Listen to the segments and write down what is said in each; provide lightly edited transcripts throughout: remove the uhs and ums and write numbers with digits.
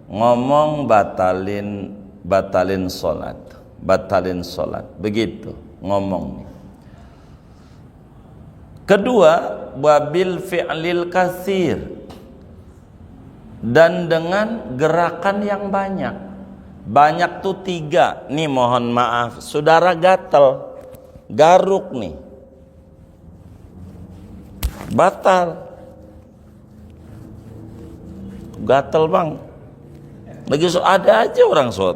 ngomong batalin sholat, begitu ngomong. Kedua, wabil fi'lil katsir, dan dengan gerakan yang banyak. Banyak tuh 3. Nih mohon maaf, saudara gatel, garuk nih, batal. Gatel bang, lagi ada aja orang sholat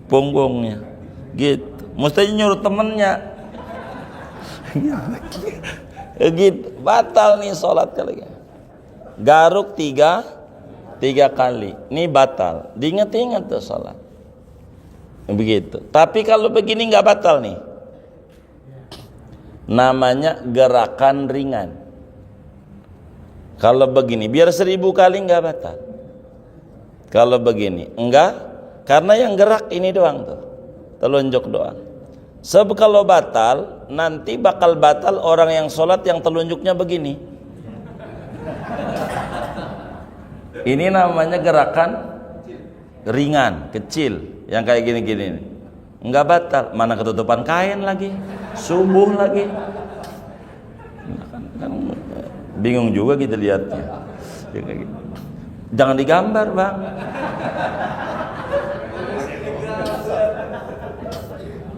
punggungnya gitu, mestinya nyuruh temennya gitu, batal nih sholat kali. Garuk 3 kali, nih batal, diingat-ingat tuh sholat begitu. Tapi kalau begini nggak batal nih, namanya gerakan ringan. Kalau begini biar 1000 kali nggak batal. Kalau begini enggak, karena yang gerak ini doang tuh, telunjuk doang. Sebab kalau batal, nanti bakal batal orang yang sholat yang telunjuknya begini. Ini namanya gerakan ringan, kecil, yang kayak gini-gini. Enggak batal, mana ketutupan kain lagi, subuh lagi. Kan bingung juga kita lihatnya. Jangan digambar bang.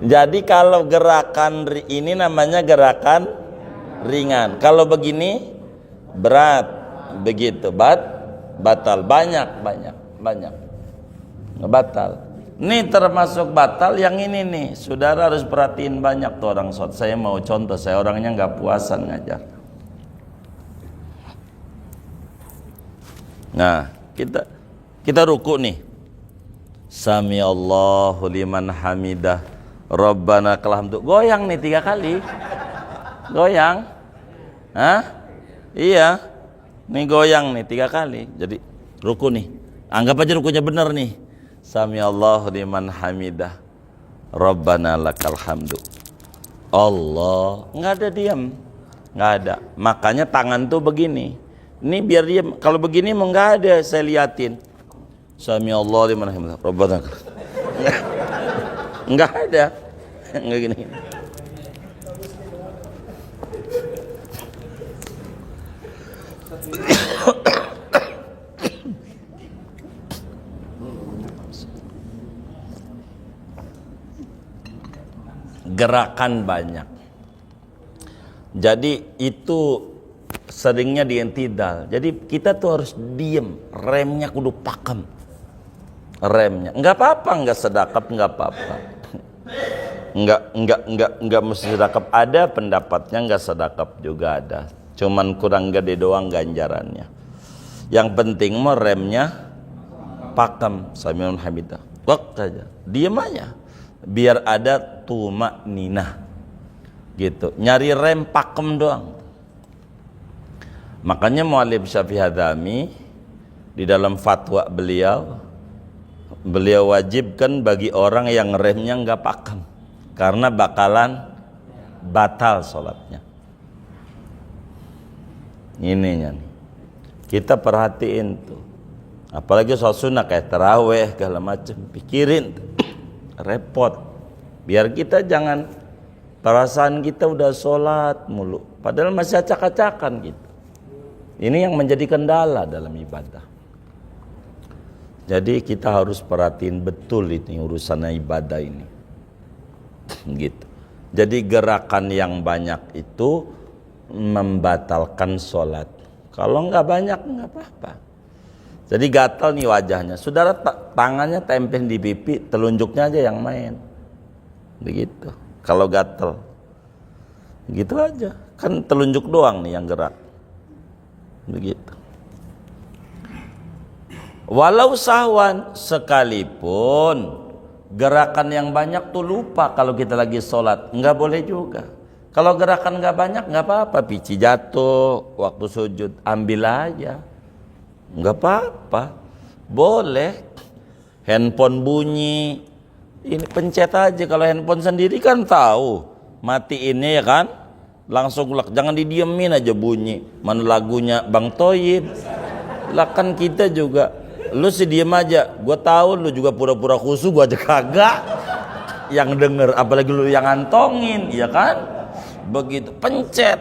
Jadi kalau gerakan ini namanya gerakan ringan. Kalau begini berat, begitu batal, banyak batal. Ini termasuk batal yang ini nih. Saudara harus perhatiin banyak tuh orang sholat. Saya mau contoh, saya orangnya nggak puasan ngajar. Nah, kita ruku nih. Sami Allahu liman hamidah, Rabbana lakal hamdu. Goyang nih 3 kali. Goyang. Hah? Iya. Nih goyang nih 3 kali. Jadi ruku nih. Anggap aja rukunya bener nih. Sami Allahu liman hamidah, Rabbana lakal hamdu. Allah, nggak ada diam, nggak ada. Makanya tangan tuh begini. Ini biar dia, kalau begini mau nggak ada, saya liatin. Sami Allah liman hamidah, Rabbana. Nggak ada, nggak gini. Gerakan banyak. Jadi itu seringnya diintidal. Jadi kita tuh harus diem, remnya kudu pakem. Remnya, nggak apa-apa, nggak sedakap, nggak apa-apa. Nggak mesti sedakap. Ada pendapatnya nggak sedakap juga ada. Cuman kurang gede doang ganjarannya. Yang penting mah remnya pakem. Sami'un hamidah. Wak saja, diem aja. Biar ada tumakninah gitu, nyari rem pakem doang. Makanya Mu'allif Syafi'i Hadzami di dalam fatwa beliau wajibkan bagi orang yang remnya nggak pakem, karena bakalan batal sholatnya. Ininya nih, kita perhatiin tuh, apalagi sholat sunnah kayak taraweh segala macem, pikirin tuh. Repot. Biar kita jangan perasaan kita udah sholat mulu, padahal masih acak-acakan gitu. Ini yang menjadi kendala dalam ibadah. Jadi kita harus perhatiin betul ini urusan ibadah ini. Gitu. Jadi gerakan yang banyak itu membatalkan sholat. Kalau nggak banyak nggak apa-apa. Jadi gatal nih wajahnya, saudara tangannya tempel di pipi, telunjuknya aja yang main, begitu. Kalau gatal, gitu aja, kan telunjuk doang nih yang gerak, begitu. Walau sahwan, sekalipun gerakan yang banyak tuh lupa kalau kita lagi sholat, nggak boleh juga. Kalau gerakan nggak banyak nggak apa-apa, pici jatuh waktu sujud, ambil aja. Enggak apa-apa, boleh. Handphone bunyi, ini pencet aja. Kalau handphone sendiri kan tahu matiinnya ya kan, langsung jangan didiemin aja bunyi. Mana lagunya Bang Thoyib lah, kan kita juga Lu sih diem aja. Gue tahu lu juga pura-pura khusyuk, gue aja kagak. Yang denger, apalagi lu yang ngantongin, ya kan? Begitu, pencet.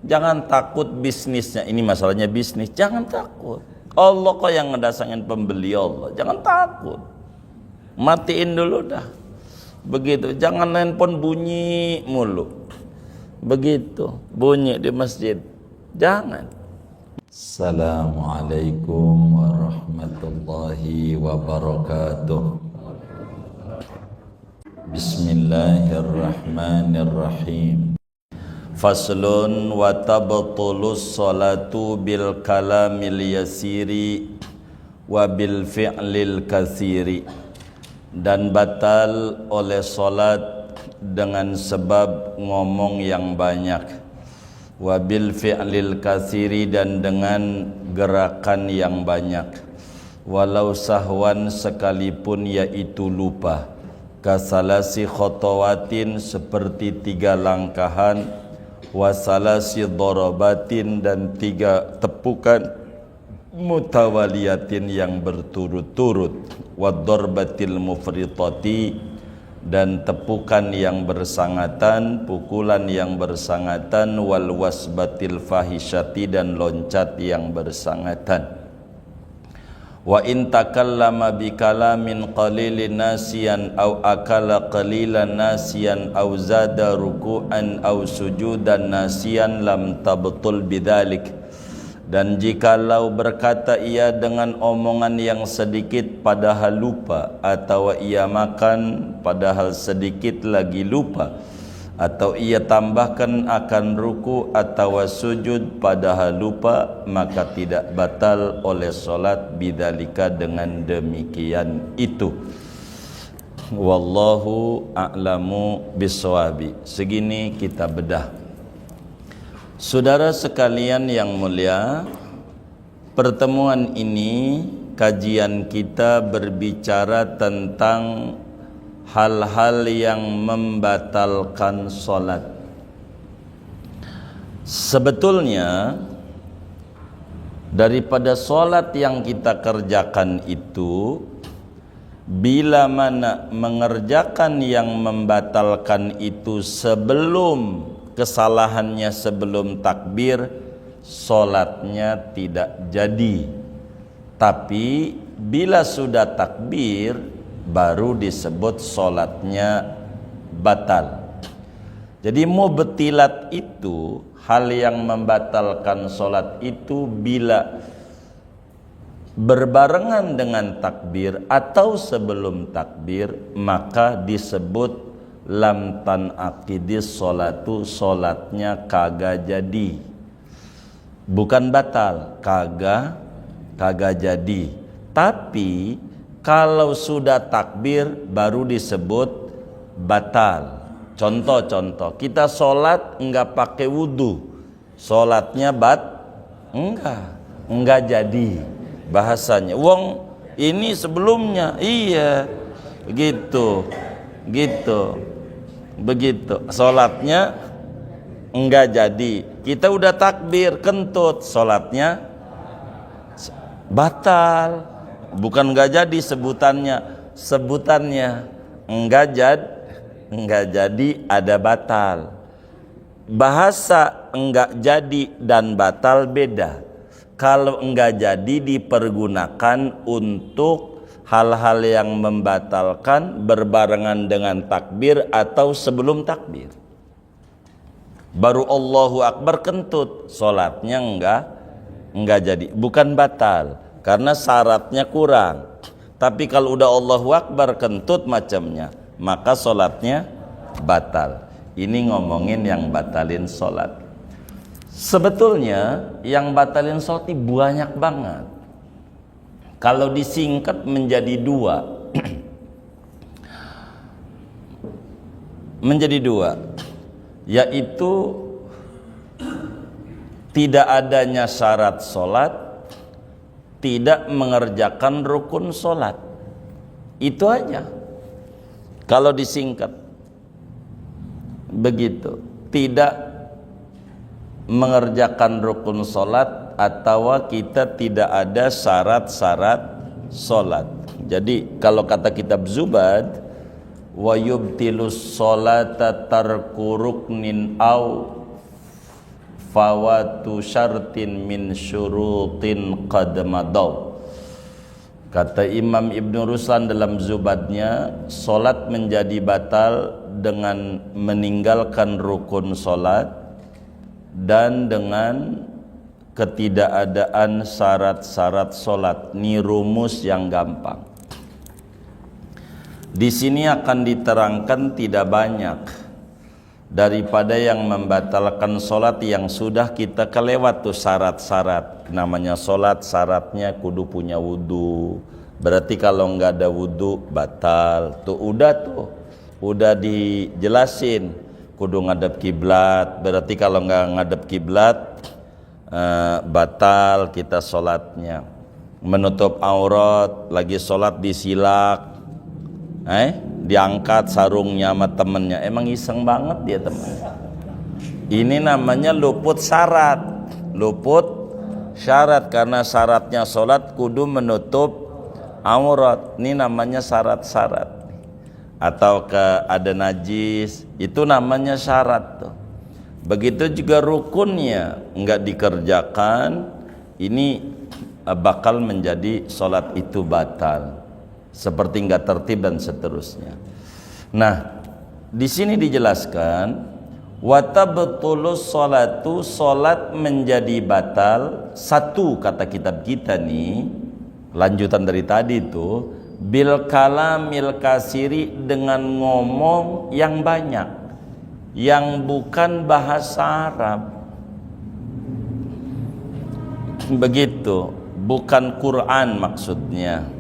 Jangan takut bisnisnya. Ini masalahnya bisnis, jangan takut. Allah kok yang ngedasangin pembeli Allah. Jangan takut. Matiin dulu dah. Begitu, jangan handphone bunyi mulu. Begitu, bunyi di masjid. Jangan. Assalamualaikum warahmatullahi wabarakatuh. Bismillahirrahmanirrahim. Faslun wa tabtulus salatu bil kalamil yasiri wa bil fi'lil katsiri. Dan batal oleh salat dengan sebab ngomong yang banyak, wa bil fi'lil katsiri, dan dengan gerakan yang banyak, walau sahwan, sekalipun yaitu lupa, kasalasi khotowatin, seperti 3 langkahan, wasalasi dorobatin, dan 3 tepukan, mutawaliyatin, yang berturut-turut, wadorbatil mufritati, dan tepukan yang bersangatan, pukulan yang bersangatan, wal wasbatil fahisyati, dan loncat yang bersangatan. Wa in takallama bi kalamin qalilin nasiyan aw akala qalilan nasiyan aw zada ruku'an aw sujudan nasiyan lam tabtul bidzalik. Dan jikalau berkata ia dengan omongan yang sedikit padahal lupa, atau ia makan padahal sedikit lagi lupa, atau ia tambahkan akan ruku atau sujud padahal lupa, maka tidak batal oleh solat bidzalika, dengan demikian itu. Wallahu a'lamu biswabi. Segini kita bedah. Saudara sekalian yang mulia, pertemuan ini kajian kita berbicara tentang hal-hal yang membatalkan sholat. Sebetulnya daripada sholat yang kita kerjakan itu, bila mana mengerjakan yang membatalkan itu sebelum kesalahannya, sebelum takbir, sholatnya tidak jadi. Tapi bila sudah takbir, baru disebut sholatnya batal. Jadi mubtilat itu, hal yang membatalkan sholat itu, bila berbarengan dengan takbir atau sebelum takbir, maka disebut lam tanaqidis sholatu, sholatnya kagak jadi. Bukan batal, kagak jadi. Tapi kalau sudah takbir baru disebut batal. Contoh-contoh, kita sholat enggak pakai wudu, sholatnya enggak jadi. Bahasanya, wong ini sebelumnya, iya, gitu. Begitu, sholatnya enggak jadi. Kita udah takbir, kentut, sholatnya batal. Bukan enggak jadi sebutannya enggak jadi, ada batal. Bahasa enggak jadi dan batal beda. Kalau enggak jadi dipergunakan untuk hal-hal yang membatalkan berbarengan dengan takbir atau sebelum takbir. Baru Allahu Akbar kentut, sholatnya enggak jadi, bukan batal, karena syaratnya kurang. Tapi kalau udah Allahu Akbar kentut macamnya, maka sholatnya batal. Ini ngomongin yang batalin sholat. Sebetulnya yang batalin sholat ini banyak banget. Kalau disingkat menjadi 2, yaitu tidak adanya syarat sholat, tidak mengerjakan rukun sholat. Itu aja kalau disingkat begitu. Tidak mengerjakan rukun sholat, atau kita tidak ada syarat-syarat solat. Jadi kalau kata kitab Zubad, wa yubtilus solata tarku ruknin au fawatu syartin min syurutin qad madaw. Kata Imam Ibn Ruslan dalam Zubadnya, solat menjadi batal dengan meninggalkan rukun solat dan dengan ketidakadaan syarat-syarat solat. Ini rumus yang gampang. Di sini akan diterangkan tidak banyak daripada yang membatalkan solat yang sudah kita kelewat tuh syarat-syarat. Namanya solat syaratnya kudu punya wudu. Berarti kalau nggak ada wudu batal. Udah dijelasin. Kudu ngadep kiblat. Berarti kalau nggak ngadep kiblat batal kita solatnya. Menutup aurat lagi solat disilak. Diangkat sarungnya sama temennya. Emang iseng banget dia temennya. Ini namanya luput syarat karena syaratnya sholat kudu menutup aurat. Ini namanya syarat-syarat. Atau ada najis, itu namanya syarat tuh. Begitu juga rukunnya enggak dikerjakan, ini bakal menjadi sholat itu batal. Seperti enggak tertib dan seterusnya. Nah, di sini dijelaskan wa tabtulus sholatu, sholat menjadi batal. Satu kata kitab kita nih, lanjutan dari tadi itu, bil kalamil kasiri, dengan ngomong yang banyak, yang bukan bahasa Arab. Begitu, bukan Quran maksudnya.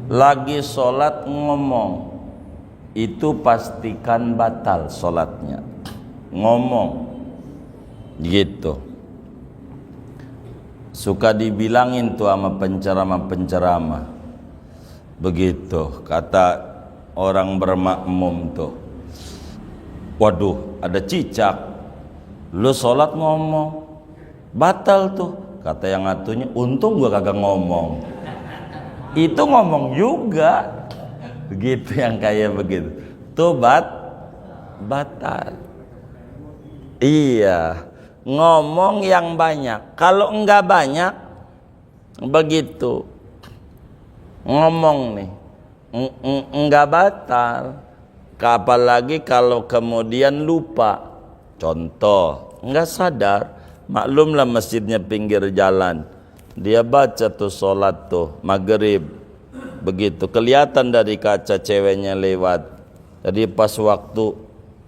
Lagi sholat ngomong, itu pastikan batal sholatnya. Ngomong gitu. Suka dibilangin tuh sama penceramah begitu, kata orang bermakmum tuh, waduh ada cicak, lu sholat ngomong batal tuh. Kata yang ngatunya, untung gua kagak ngomong. Itu ngomong juga begitu, yang kayak begitu tuh batal. Iya, ngomong yang banyak. Kalau enggak banyak begitu ngomong nih enggak batal. Apalagi kalau kemudian lupa. Contoh, enggak sadar, maklumlah masjidnya pinggir jalan, dia baca tuh sholat tuh maghrib, begitu kelihatan dari kaca ceweknya lewat. Jadi pas waktu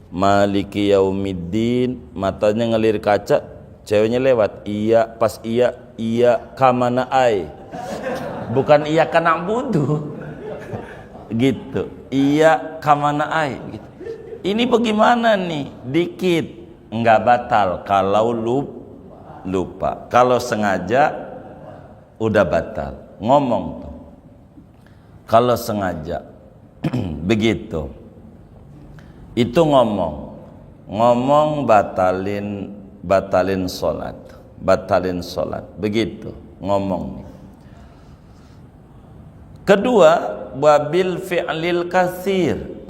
Maliki Yaumiddin, matanya ngelir kaca, ceweknya lewat. Iya, pas iya kamana ai, bukan iya kana budu gitu. Iya kamana ai gitu. Ini bagaimana nih? Dikit enggak batal kalau lupa. Kalau sengaja udah batal. Ngomong tuh kalau sengaja begitu, itu ngomong batalin sholat begitu ngomong. Kedua, wabil fi'lil katsir,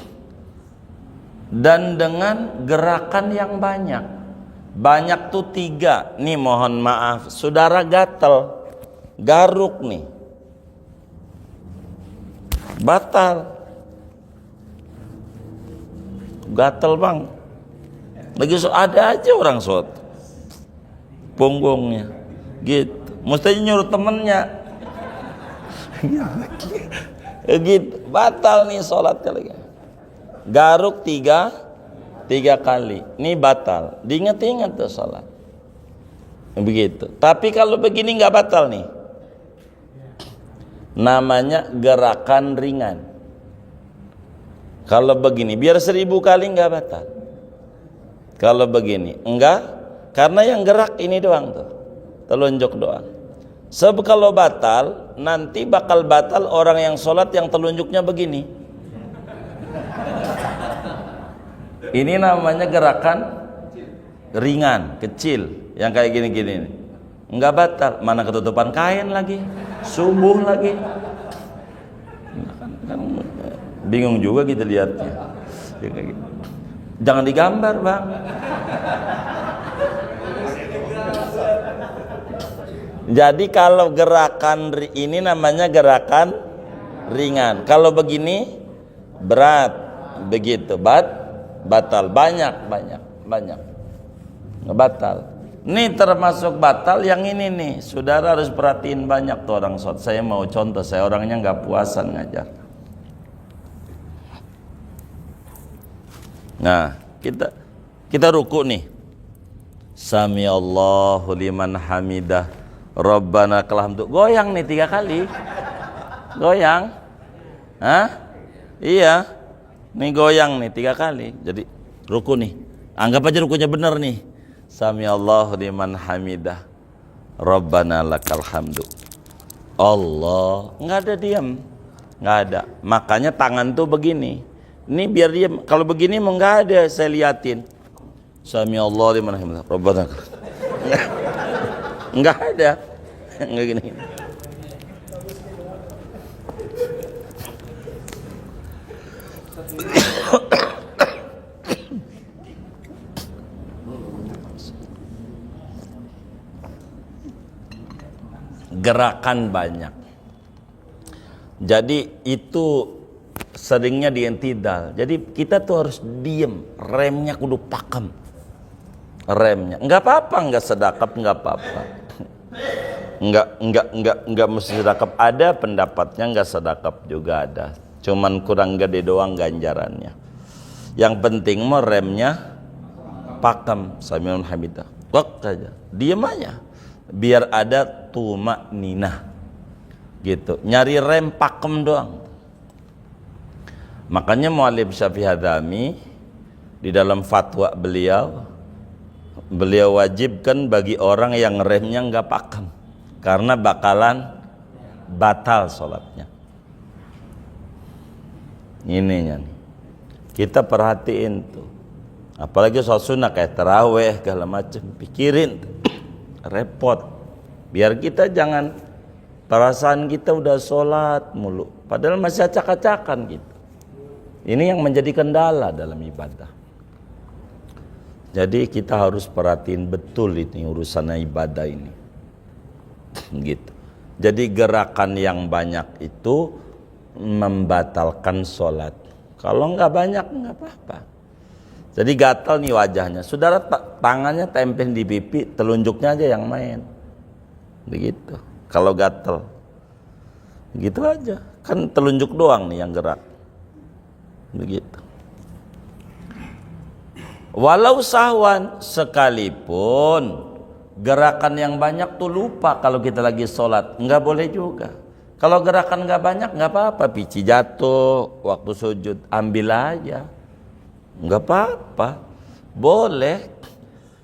dan dengan gerakan yang banyak. Banyak tuh 3. Nih mohon maaf, saudara gatel, garuk nih, batal. Gatel bang, lagi ada aja orang sholat punggungnya gitu, mestinya nyuruh temennya gitu, batal nih sholat kali. Garuk 3 kali, ini batal. Diingat-ingat tuh sholat begitu. Tapi kalau begini nggak batal nih, namanya gerakan ringan. Kalau begini biar 1000 kali nggak batal. Kalau begini enggak, karena yang gerak ini doang tuh, telunjuk doang. Sebab kalau batal, nanti bakal batal orang yang sholat yang telunjuknya begini. Ini namanya gerakan ringan, kecil, yang kayak gini-gini. Enggak batal, mana ketutupan kain lagi, subuh lagi. Kan bingung juga kita lihatnya. Jangan digambar, Bang. Jadi kalau gerakan ini namanya gerakan ringan. Kalau begini berat, begitu batal, banyak batal. Ini termasuk batal yang ini nih. Saudara harus perhatiin banyak tuh orang sholat. Saya mau contoh, saya orangnya nggak puasan ngajar. Nah, kita ruku nih. Sami Allahu liman hamidah. Rabbana lakal hamdu. Goyang nih 3 kali. Goyang. Hah? Iya. Nih goyang nih 3 kali. Jadi ruku nih. Anggap aja rukunya bener nih. Sami Allahu liman hamidah. Rabbana lakal hamdu. Allah. Nggak ada diam. Nggak ada. Makanya tangan tuh begini. Ini biar dia, kalau begini mau nggak ada, saya liatin. Sami Allahu liman hamidah. Rabbana. Nggak ada. Nggak gini. Gerakan banyak. Jadi itu seringnya dientidal. Jadi kita tuh harus diem, remnya kudu pakem. Remnya, nggak apa-apa, nggak sedakap, nggak apa-apa. Nggak mesti sedakap. Ada pendapatnya nggak sedakap juga ada. Cuman kurang gede doang ganjarannya. Yang penting mah remnya pakem. Sami'un hamidah. Wak saja, diem aja. Biar ada tumak ninah gitu, nyari rem pakem doang. Makanya Mu'allif Syafi'i Hadzami di dalam fatwa beliau wajibkan bagi orang yang remnya nggak pakem, karena bakalan batal sholatnya. Ininya nih, kita perhatiin tuh, apalagi sholat sunnah kayak taraweh segala macem, pikirin repot. Biar kita jangan perasaan kita udah sholat mulu, padahal masih acak-acakan gitu. Ini yang menjadi kendala dalam ibadah. Jadi kita harus perhatiin betul ini urusan ibadah ini. Gitu. Jadi gerakan yang banyak itu membatalkan sholat. Kalau nggak banyak nggak apa-apa. Jadi gatal nih wajahnya. Saudara tangannya tempel di pipi, telunjuknya aja yang main. Begitu. Kalau gatal. Gitu aja. Kan telunjuk doang nih yang gerak. Begitu. Walau sahwan, sekalipun gerakan yang banyak tuh lupa kalau kita lagi sholat, nggak boleh juga. Kalau gerakan nggak banyak nggak apa-apa. Pici jatuh waktu sujud, ambil aja. Nggak apa-apa, boleh.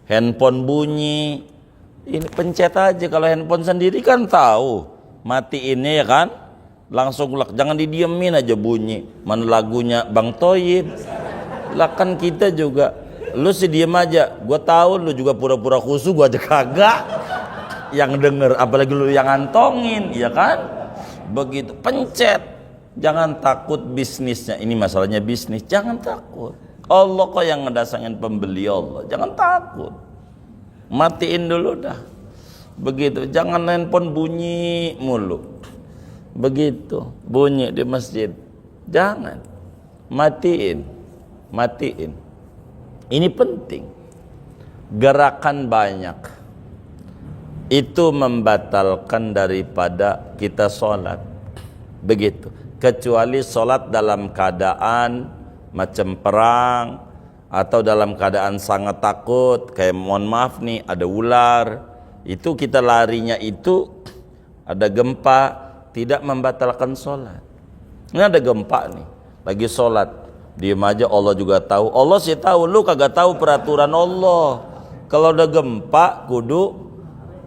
Handphone bunyi, ini pencet aja. Kalau handphone sendiri kan tahu, matiin ya kan, langsung jangan didiemin aja bunyi. Mana lagunya Bang Toyib? Lah kan kita juga, lu sih diem aja. Gua tahu lu juga pura-pura khusyuk, gua aja kagak yang denger, apalagi lu yang ngantongin, ya kan? Begitu, pencet. Jangan takut bisnisnya. Ini masalahnya bisnis, jangan takut. Allah kok yang ngedasangin pembeli Allah. Jangan takut. Matiin dulu dah. Begitu. Jangan handphone bunyi mulu. Begitu. Bunyi di masjid. Jangan. Matiin. Matiin. Ini penting. Gerakan banyak itu membatalkan daripada kita sholat. Begitu. Kecuali sholat dalam keadaan macam perang atau dalam keadaan sangat takut, kayak mohon maaf nih ada ular, itu kita larinya itu ada gempa, tidak membatalkan sholat. Ini ada gempa nih, lagi sholat, diem aja, Allah juga tahu. Allah sih tahu, lu kagak tahu peraturan Allah. Kalau udah gempa kudu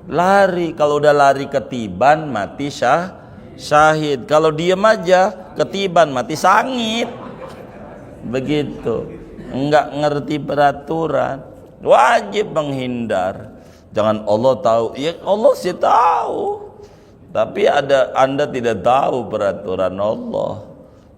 lari, kalau udah lari ketiban mati syahid. Kalau diem aja ketiban mati sangit. Begitu. Enggak ngerti peraturan, wajib menghindar. Jangan Allah tahu, ya Allah sih tahu, tapi Anda tidak tahu peraturan Allah.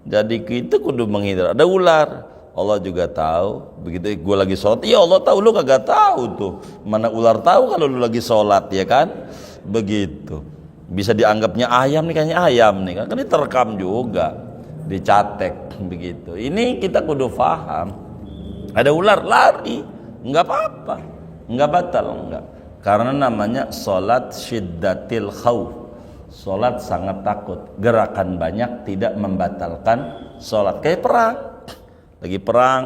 Jadi kita kudu menghindar. Ada ular, Allah juga tahu. Begitu gue lagi sholat, ya Allah tahu, lu kagak tahu tuh. Mana ular tahu kalau lu lagi sholat, ya kan? Begitu. Bisa dianggapnya ayam nih, kayaknya ayam nih kan ini terekam juga, dicatek begitu. Ini kita kudu paham. Ada ular lari, nggak apa-apa, nggak batal, nggak. Karena namanya sholat syiddatil khauf. Sholat sangat takut. Gerakan banyak tidak membatalkan sholat. Kayak perang, lagi perang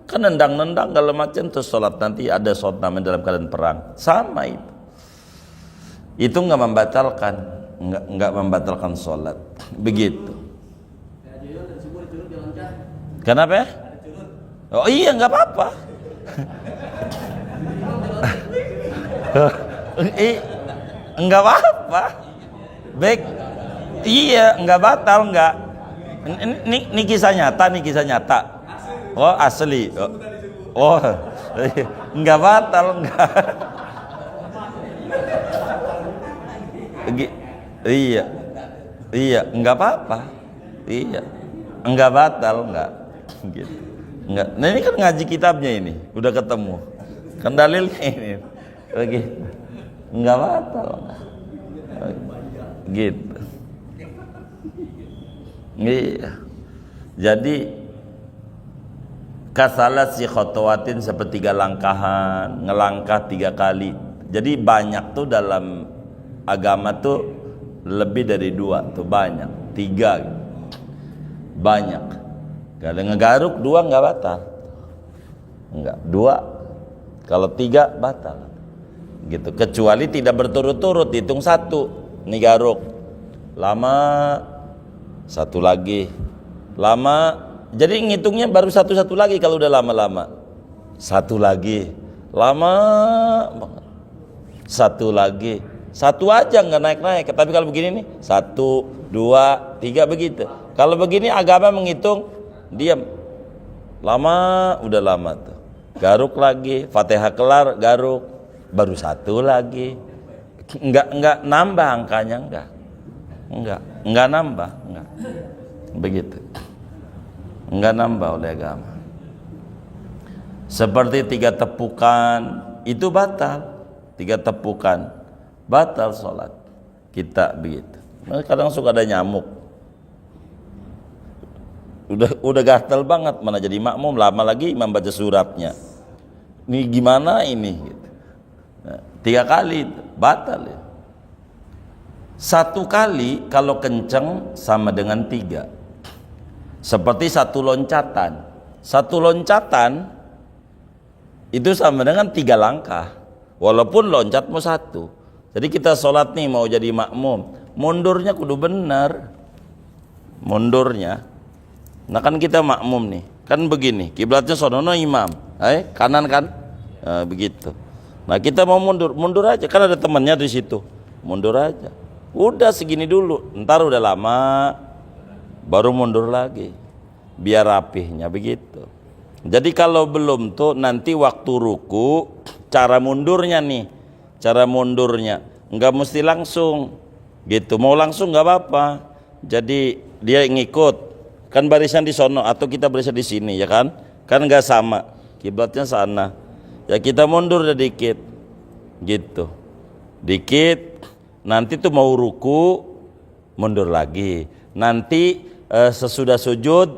kan nendang-nendang segala macam terus sholat, nanti ada sholat namanya dalam keadaan perang, sama itu nggak membatalkan sholat. Begitu. Kenapa ya? Oh iya, nggak apa-apa. Nggak apa-apa. Baik. Iya, nggak batal, nggak. Ini kisah nyata. Oh asli. Oh, nggak batal, nggak. Iya, nggak apa-apa. Iya, nggak batal, nggak. Gitu. Nggak. Nah ini kan ngaji kitabnya ini, udah ketemu. Kan dalilnya ini. Begitu. Nggak batal. Gitu. Iya. Jadi kasalat si khotowatin sepertiga langkahan, ngelangkah 3 kali. Jadi banyak tuh dalam agama tuh lebih dari 2 tuh banyak, 3 banyak. Kalau ngegaruk 2 nggak batal, nggak 2. Kalau 3 batal, gitu. Kecuali tidak berturut-turut, hitung 1 nih garuk, lama 1 lagi, lama. Jadi ngitungnya baru 1 lagi kalau udah lama-lama. 1 lagi, lama banget. 1 lagi. 1 aja nggak naik-naik. Tapi kalau begini nih 1, 2, 3 begitu. Kalau begini agama menghitung diam. Lama, udah lama tuh. Garuk lagi, Fatihah kelar, garuk, baru 1 lagi. Enggak nambah angkanya, enggak nambah, enggak. Begitu. Enggak nambah oleh agama. Seperti 3 tepukan itu batal. 3 tepukan batal sholat kita, begitu. Nah, kadang suka ada nyamuk, udah gatal banget, mana jadi makmum, lama lagi imam baca suratnya, ini gimana ini gitu. Nah, 3 kali batal ya. 1 kali kalau kenceng sama dengan 3, seperti 1 loncatan. 1 loncatan itu sama dengan 3 langkah, walaupun loncat mau 1. Jadi kita sholat nih mau jadi makmum, mundurnya kudu benar, mundurnya. Nah kan kita makmum nih, kan begini, kiblatnya sonono imam, kanan kan, begitu. Nah kita mau mundur aja, kan ada temannya di situ, mundur aja. Udah segini dulu, ntar udah lama, baru mundur lagi, biar rapihnya begitu. Jadi kalau belum tuh nanti waktu ruku, cara mundurnya nih. Cara mundurnya nggak mesti langsung gitu, mau langsung nggak apa-apa. Jadi dia ngikut kan barisan di sono atau kita barisan di sini, ya kan nggak sama, kiblatnya sana ya, kita mundur dikit gitu, dikit. Nanti tuh mau ruku mundur lagi, nanti sesudah sujud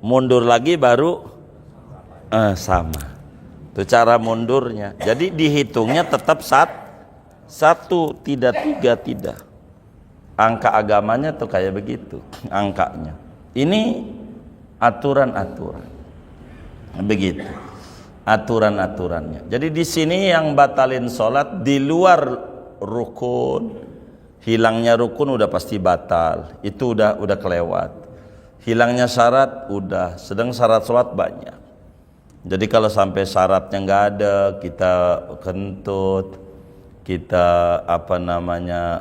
mundur lagi baru sama. Itu cara mundurnya. Jadi dihitungnya tetap 1, tidak 3, tidak. Angka agamanya tuh kayak begitu angkanya. Ini aturan-aturan. Begitu. Aturan-aturannya. Jadi di sini yang batalin sholat di luar rukun, hilangnya rukun udah pasti batal. Itu udah kelewat. Hilangnya syarat udah, sedang syarat sholat banyak. Jadi kalau sampai syaratnya nggak ada, kita kentut, kita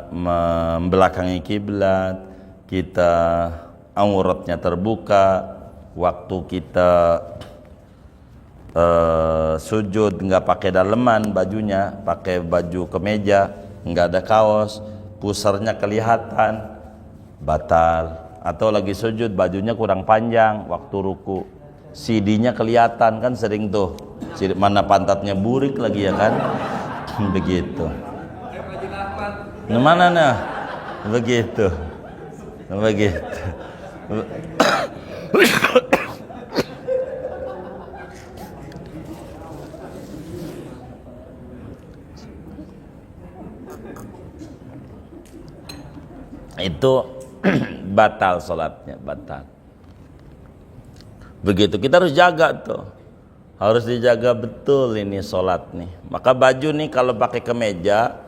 membelakangi kiblat, kita auratnya terbuka, waktu kita sujud nggak pakai daleman bajunya, pakai baju kemeja, nggak ada kaos, pusarnya kelihatan, batal. atau lagi sujud bajunya kurang panjang waktu ruku, CD-nya kelihatan kan, sering tuh mana pantatnya burik lagi ya kan. Begitu. Mana nah? Begitu. Itu batal sholatnya, batal. Begitu, kita harus jaga tuh, harus dijaga betul ini sholat nih. Maka baju nih kalau pakai kemeja,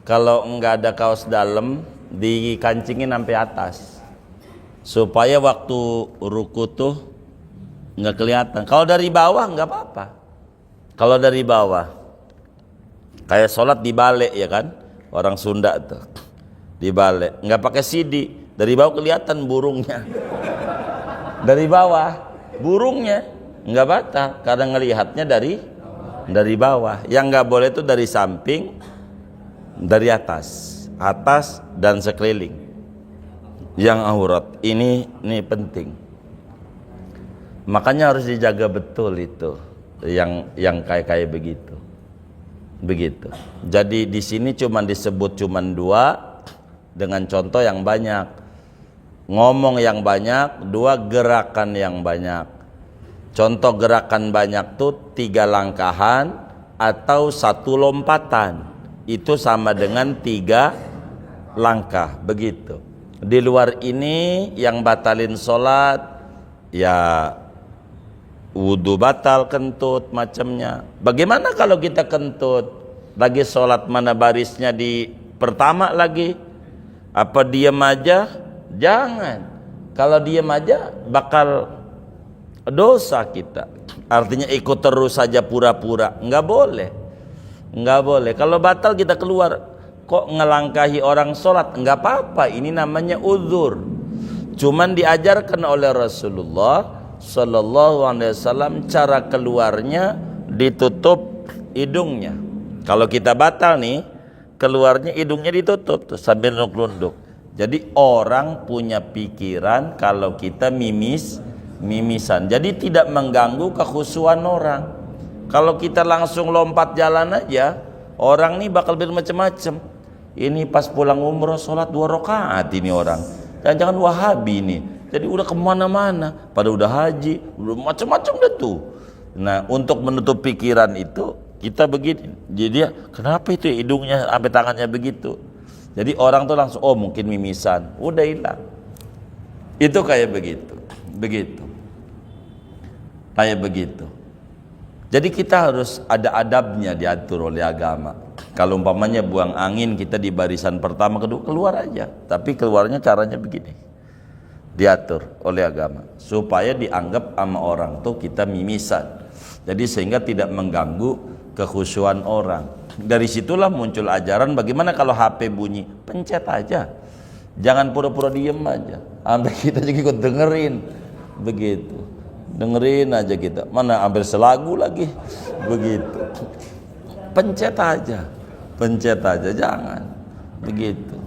kalau enggak ada kaos dalam dikancingin sampai atas supaya waktu ruku tuh nggak kelihatan. Kalau dari bawah nggak apa-apa. Kalau dari bawah kayak sholat di balik ya kan, orang Sunda tuh di balik nggak pakai CD, dari bawah kelihatan burungnya. Dari bawah burungnya nggak batal karena ngelihatnya dari bawah. Yang nggak boleh itu dari samping, dari atas dan sekeliling yang aurat. Ini penting, makanya harus dijaga betul itu yang kayak begitu. Jadi di sini disebut cuman 2 dengan contoh yang banyak, ngomong yang banyak, 2 gerakan yang banyak. Contoh gerakan banyak tuh 3 langkahan atau 1 lompatan, itu sama dengan 3 langkah begitu. Di luar ini yang batalin sholat ya wudhu batal, kentut macamnya. Bagaimana kalau kita kentut lagi sholat, mana barisnya di pertama lagi? Apa diam aja? Jangan. Kalau diam aja bakal dosa kita. Artinya ikut terus saja pura-pura, nggak boleh. Kalau batal kita keluar, kok ngelangkahi orang sholat, nggak apa-apa. Ini namanya uzur. Cuman diajarkan oleh Rasulullah Sallallahu Alaihi Wasallam cara keluarnya ditutup hidungnya. Kalau kita batal nih, keluarnya hidungnya ditutup tuh, sambil nunduk-nunduk. Jadi orang punya pikiran kalau kita mimisan. Jadi tidak mengganggu kekhusyuan orang. Kalau kita langsung lompat jalan aja, orang nih bakal bermacam-macam. Ini pas pulang umroh sholat 2 rakaat ini orang. Jangan-jangan Wahabi nih. Jadi udah kemana-mana. Pada udah haji, udah macam-macam dah tuh. Nah, untuk menutup pikiran itu kita begini. Jadi dia, kenapa itu hidungnya sampai tangannya begitu? Jadi orang tuh langsung, oh mungkin mimisan. Udah hilang. Itu kayak begitu. Kayak begitu. Jadi kita harus ada adabnya, diatur oleh agama. Kalau umpamanya buang angin, kita di barisan pertama, kedua, keluar aja. Tapi keluarnya caranya begini, diatur oleh agama supaya dianggap sama orang tuh kita mimisan. Jadi sehingga tidak mengganggu kekhusyuan orang. Dari situlah muncul ajaran bagaimana kalau HP bunyi, pencet aja. Jangan pura-pura diem aja. Sampai kita juga ikut dengerin. Begitu. Dengerin aja kita. Mana hampir selagu lagi. Begitu. Pencet aja. Jangan. Begitu.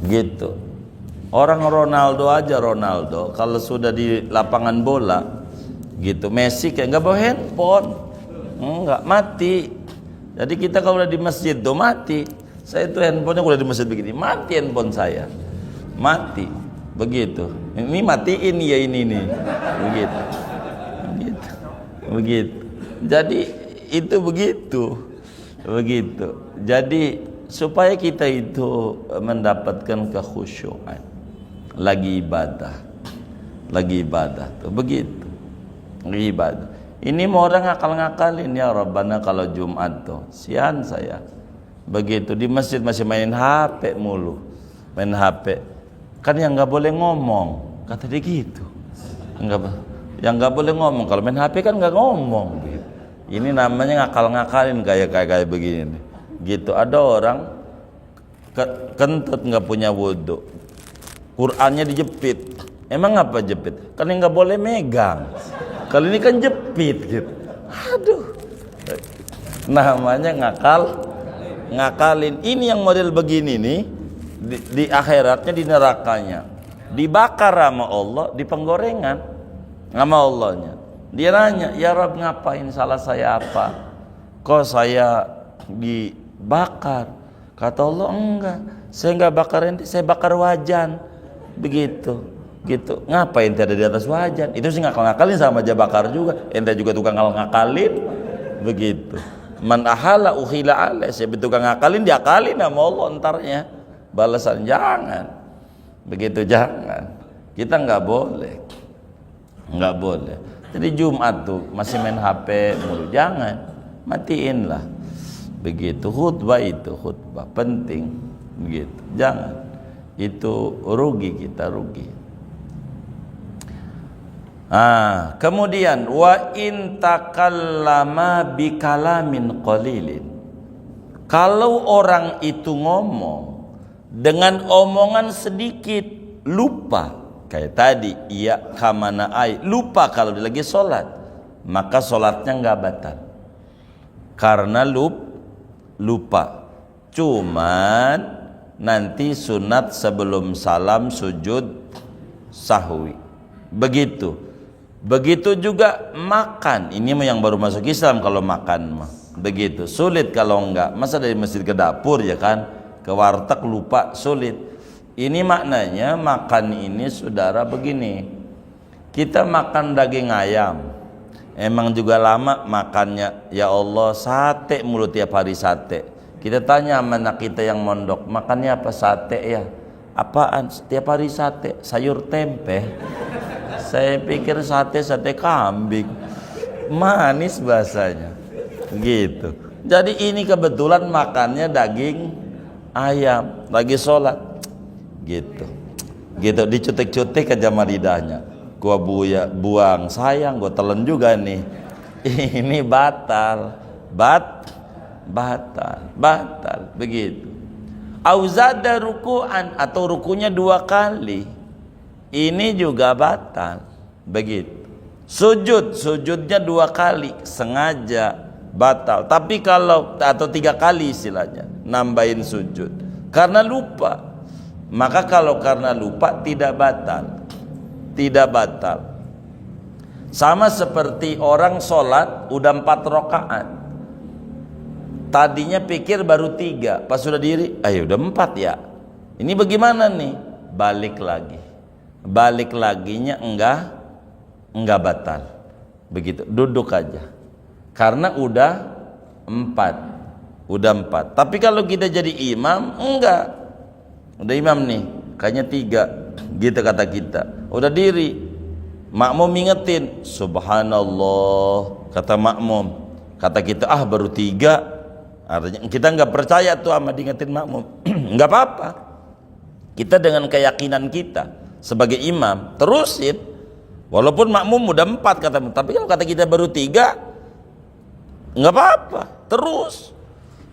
Gitu. Orang Ronaldo aja, kalau sudah di lapangan bola gitu, Messi kayak nggak bawa handphone, nggak, mati. Jadi kita kalau udah di masjid tuh mati. Saya tuh handphonenya udah di masjid begini, mati handphone saya, mati. Begitu. Ini matiin ya ini nih. Begitu. Jadi itu begitu. Jadi supaya kita itu mendapatkan kekhusyuan, lagi ibadah tuh begitu, lagi ibadah. Ini mau orang ngakal-ngakalin, ya Rabbana kalau Jumat tuh sian saya begitu di masjid masih main HP mulu, main HP kan, yang nggak boleh ngomong kata dia gitu, yang nggak boleh ngomong kalau main HP kan nggak ngomong gitu. Ini namanya ngakal-ngakalin kayak begini nih. Gitu. Ada orang kentut nggak punya wudhu, Qurannya dijepit. Emang apa jepit? Kan yang nggak boleh megang. Kalau ini kan jepit gitu. Aduh, namanya ngakalin. Ini yang model begini nih, di akhiratnya di nerakanya. Dibakar sama Allah di penggorengan sama Allahnya. Dia nanya, ya Rabb, ngapain, salah saya apa? Kok saya dibakar? Kata Allah, enggak, saya enggak bakar ente, saya bakar wajan. Begitu, gitu. Ngapain ente ada di atas wajan? Itu sih ngakal-ngakalin sama aja bakar juga. Ente juga tukang ngakalin. Begitu. Man ahala ukhila alaih. Saya tukang ngakalin, diakalin sama Allah entarnya. Balasan jangan. Begitu, jangan. Kita enggak boleh. Enggak boleh. Jadi Jumat tuh masih main HP mulu, jangan, matiin lah. Begitu, khutbah itu khutbah penting, begitu, jangan. Itu rugi, kita rugi. Kemudian wa in takallama bikalamin qalilin. Kalau orang itu ngomong dengan omongan sedikit, lupa. Kayak tadi, iya kamana ai, lupa kalau dia lagi sholat, maka sholatnya nggak batal karena lupa. Cuman nanti sunat sebelum salam sujud sahwi. Begitu juga makan. Ini yang baru masuk Islam kalau makan mah. Begitu, sulit kalau enggak. Masa dari masjid ke dapur ya kan, ke warteg lupa, sulit. Ini maknanya makan ini saudara begini. Kita makan daging ayam, emang juga lama makannya. Ya Allah, sate mulu tiap hari sate. Kita tanya sama anak kita yang mondok, makannya apa? Sate ya. Apaan? Setiap hari sate, sayur tempe. Saya pikir sate kambing. Manis bahasanya. Gitu. Jadi ini kebetulan makannya daging ayam, lagi sholat. Gitu dicutik-cutik aja sama lidahnya. Gua buang, sayang, gua telan juga nih. Ini batal. Begitu. Auzada ruku'an, atau rukunya 2 kali, ini juga batal. Begitu. Sujudnya 2 kali sengaja, batal. Tapi kalau atau 3 kali istilahnya, nambahin sujud karena lupa. Maka kalau karena lupa tidak batal. Sama seperti orang sholat udah 4 rakaat, tadinya pikir baru 3, pas sudah diri, ayo udah 4 ya. Ini bagaimana nih? Balik laginya enggak batal. Begitu, duduk aja. Karena udah 4. Tapi kalau kita jadi imam, enggak. Udah imam nih, kayaknya 3, gitu kata kita. Udah diri, makmum ingetin, subhanallah, kata makmum. Kata kita, baru 3. Artinya kita nggak percaya tuh sama diingetin makmum. Nggak apa-apa. Kita dengan keyakinan kita sebagai imam terusin, walaupun makmum udah 4 kata. Tapi kalau kata kita baru 3, nggak apa-apa, terus.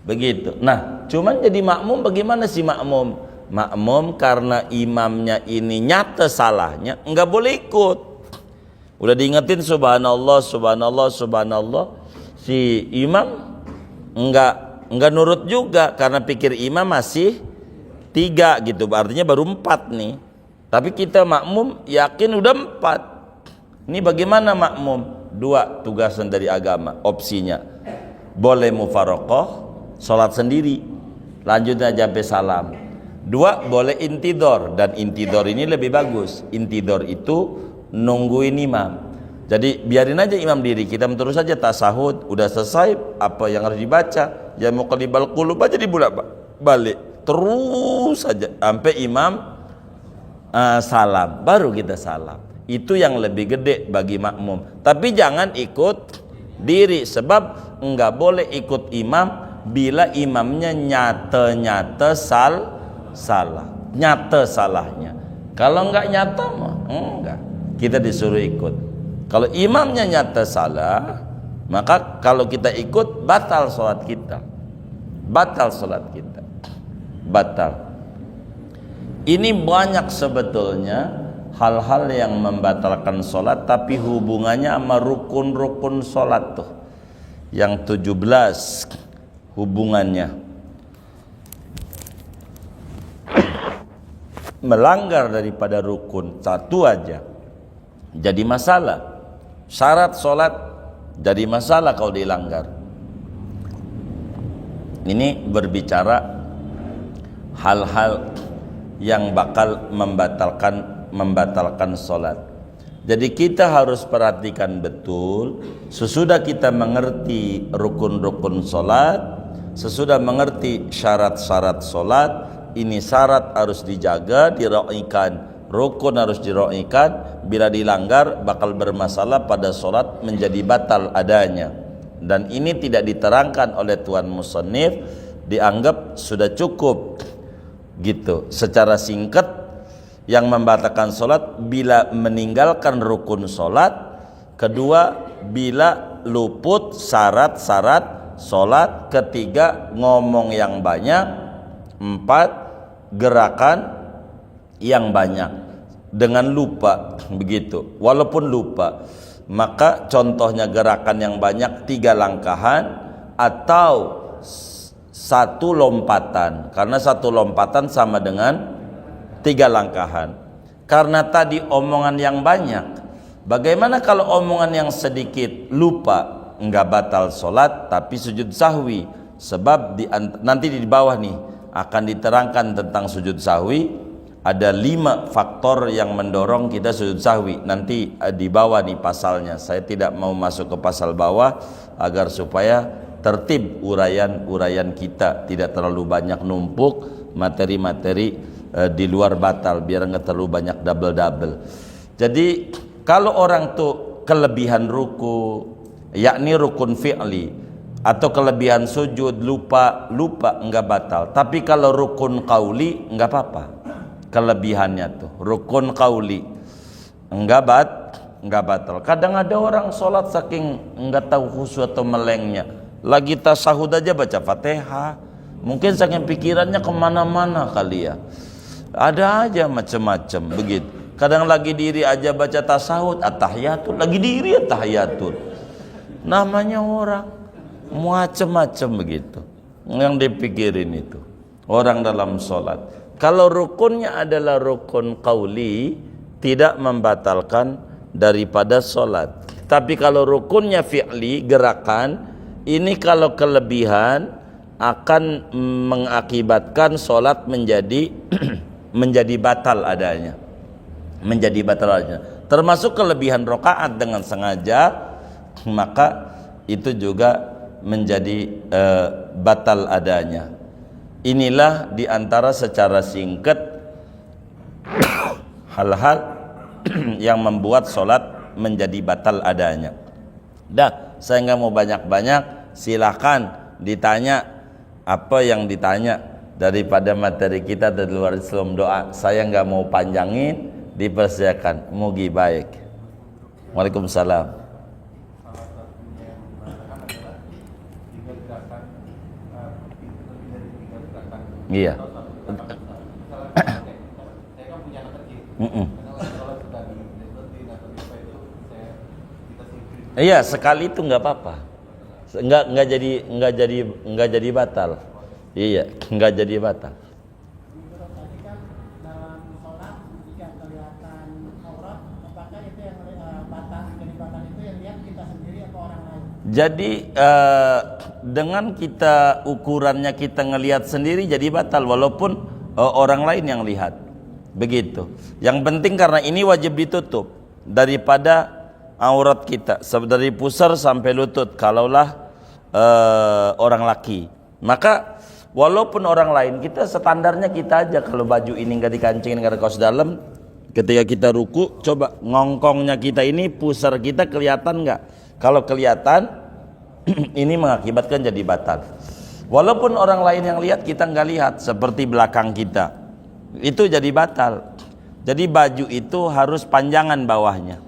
Begitu. Nah, cuman jadi makmum bagaimana sih makmum? Makmum karena imamnya ini nyata salahnya, enggak boleh ikut. Udah diingetin subhanallah, si imam enggak nurut juga karena pikir imam masih 3 gitu, artinya baru 4 nih. Tapi kita makmum yakin udah 4. Ini bagaimana makmum? 2 tugasan dari agama, opsinya. Boleh mufaraqah, sholat sendiri, lanjutnya sampai salam. 2, boleh intidor, dan intidor ini lebih bagus. Intidor itu nungguin imam. Jadi biarin aja imam diri, kita terus saja tasahud, udah selesai apa yang harus dibaca, ya muqallibal qulub aja dibalik, terus saja sampai imam salam, baru kita salam. Itu yang lebih gede bagi makmum. Tapi jangan ikut diri, sebab enggak boleh ikut imam bila imamnya nyata salah, nyata salahnya. Kalau enggak nyata mah enggak, kita disuruh ikut. Kalau imamnya nyata salah, maka kalau kita ikut batal sholat kita. Ini banyak sebetulnya hal-hal yang membatalkan sholat, tapi hubungannya sama rukun-rukun sholat tuh yang 17 hubungannya. melanggar daripada rukun satu aja jadi masalah. Syarat sholat jadi masalah kalau dilanggar. Ini berbicara hal-hal yang bakal membatalkan sholat. Jadi kita harus perhatikan betul. Sesudah kita mengerti rukun-rukun sholat, sesudah mengerti syarat-syarat sholat, ini syarat harus dijaga, diraikan, rukun harus diraikan. Bila dilanggar bakal bermasalah pada sholat, menjadi batal adanya. Dan ini tidak diterangkan oleh tuan musannif, dianggap sudah cukup gitu. Secara singkat, yang membatalkan sholat bila meninggalkan rukun sholat, kedua bila luput syarat-syarat sholat, ketiga ngomong yang banyak, empat gerakan yang banyak dengan lupa begitu. Walaupun lupa, maka contohnya gerakan yang banyak 3 langkahan atau 1 lompatan, karena 1 lompatan sama dengan 3 langkahan. Karena tadi omongan yang banyak, bagaimana kalau omongan yang sedikit lupa? Enggak batal sholat tapi sujud sahwi. Sebab nanti di bawah nih akan diterangkan tentang sujud sahwi. Ada 5 faktor yang mendorong kita sujud sahwi. Nanti di bawah nih pasalnya. Saya tidak mau masuk ke pasal bawah agar supaya tertib uraian kita, tidak terlalu banyak numpuk materi-materi di luar batal, biar enggak terlalu banyak double. Jadi kalau orang tuh kelebihan ruku, yakni rukun fi'li, atau kelebihan sujud, lupa enggak batal. Tapi kalau rukun qauli enggak apa-apa. Kelebihannya tuh rukun qauli enggak batal. Kadang ada orang sholat saking enggak tahu khusyuk atau melengnya, lagi tasahud aja baca Fatihah, mungkin saking pikirannya kemana-mana kali ya. Ada aja macam-macam begitu. Kadang lagi diri aja baca tasahud, at-tahiyatul, lagi diri at-tahiyatul. Namanya orang macam-macam begitu yang dipikirin itu orang dalam sholat. Kalau rukunnya adalah rukun qauli, tidak membatalkan daripada sholat. Tapi kalau rukunnya fi'li, gerakan, ini kalau kelebihan akan mengakibatkan sholat menjadi menjadi batal adanya. Termasuk kelebihan rakaat dengan sengaja, maka itu juga menjadi batal adanya. Inilah diantara secara singkat hal-hal yang membuat sholat menjadi batal adanya. Dah, saya nggak mau banyak-banyak. Silahkan ditanya apa yang ditanya daripada materi kita dari luar sebelum doa. Saya nggak mau panjangin, dipersilakan. Mugi baik. Waalaikumsalam. Iya. Iya, sekali itu nggak apa-apa. Nggak jadi batal. Iya, nggak jadi batal. Jadi dengan kita ukurannya kita ngelihat sendiri jadi batal, walaupun orang lain yang lihat begitu. Yang penting karena ini wajib ditutup daripada aurat kita, dari pusar sampai lutut kalaulah orang laki. Maka walaupun orang lain, kita standarnya kita aja. Kalau baju ini nggak dikancingin, nggak ada kaos dalam, ketika kita ruku, coba ngongkongnya kita ini, pusar kita kelihatan nggak? Kalau kelihatan, ini mengakibatkan jadi batal. Walaupun orang lain yang lihat, kita nggak lihat, seperti belakang kita, itu jadi batal. Jadi baju itu harus panjangan bawahnya,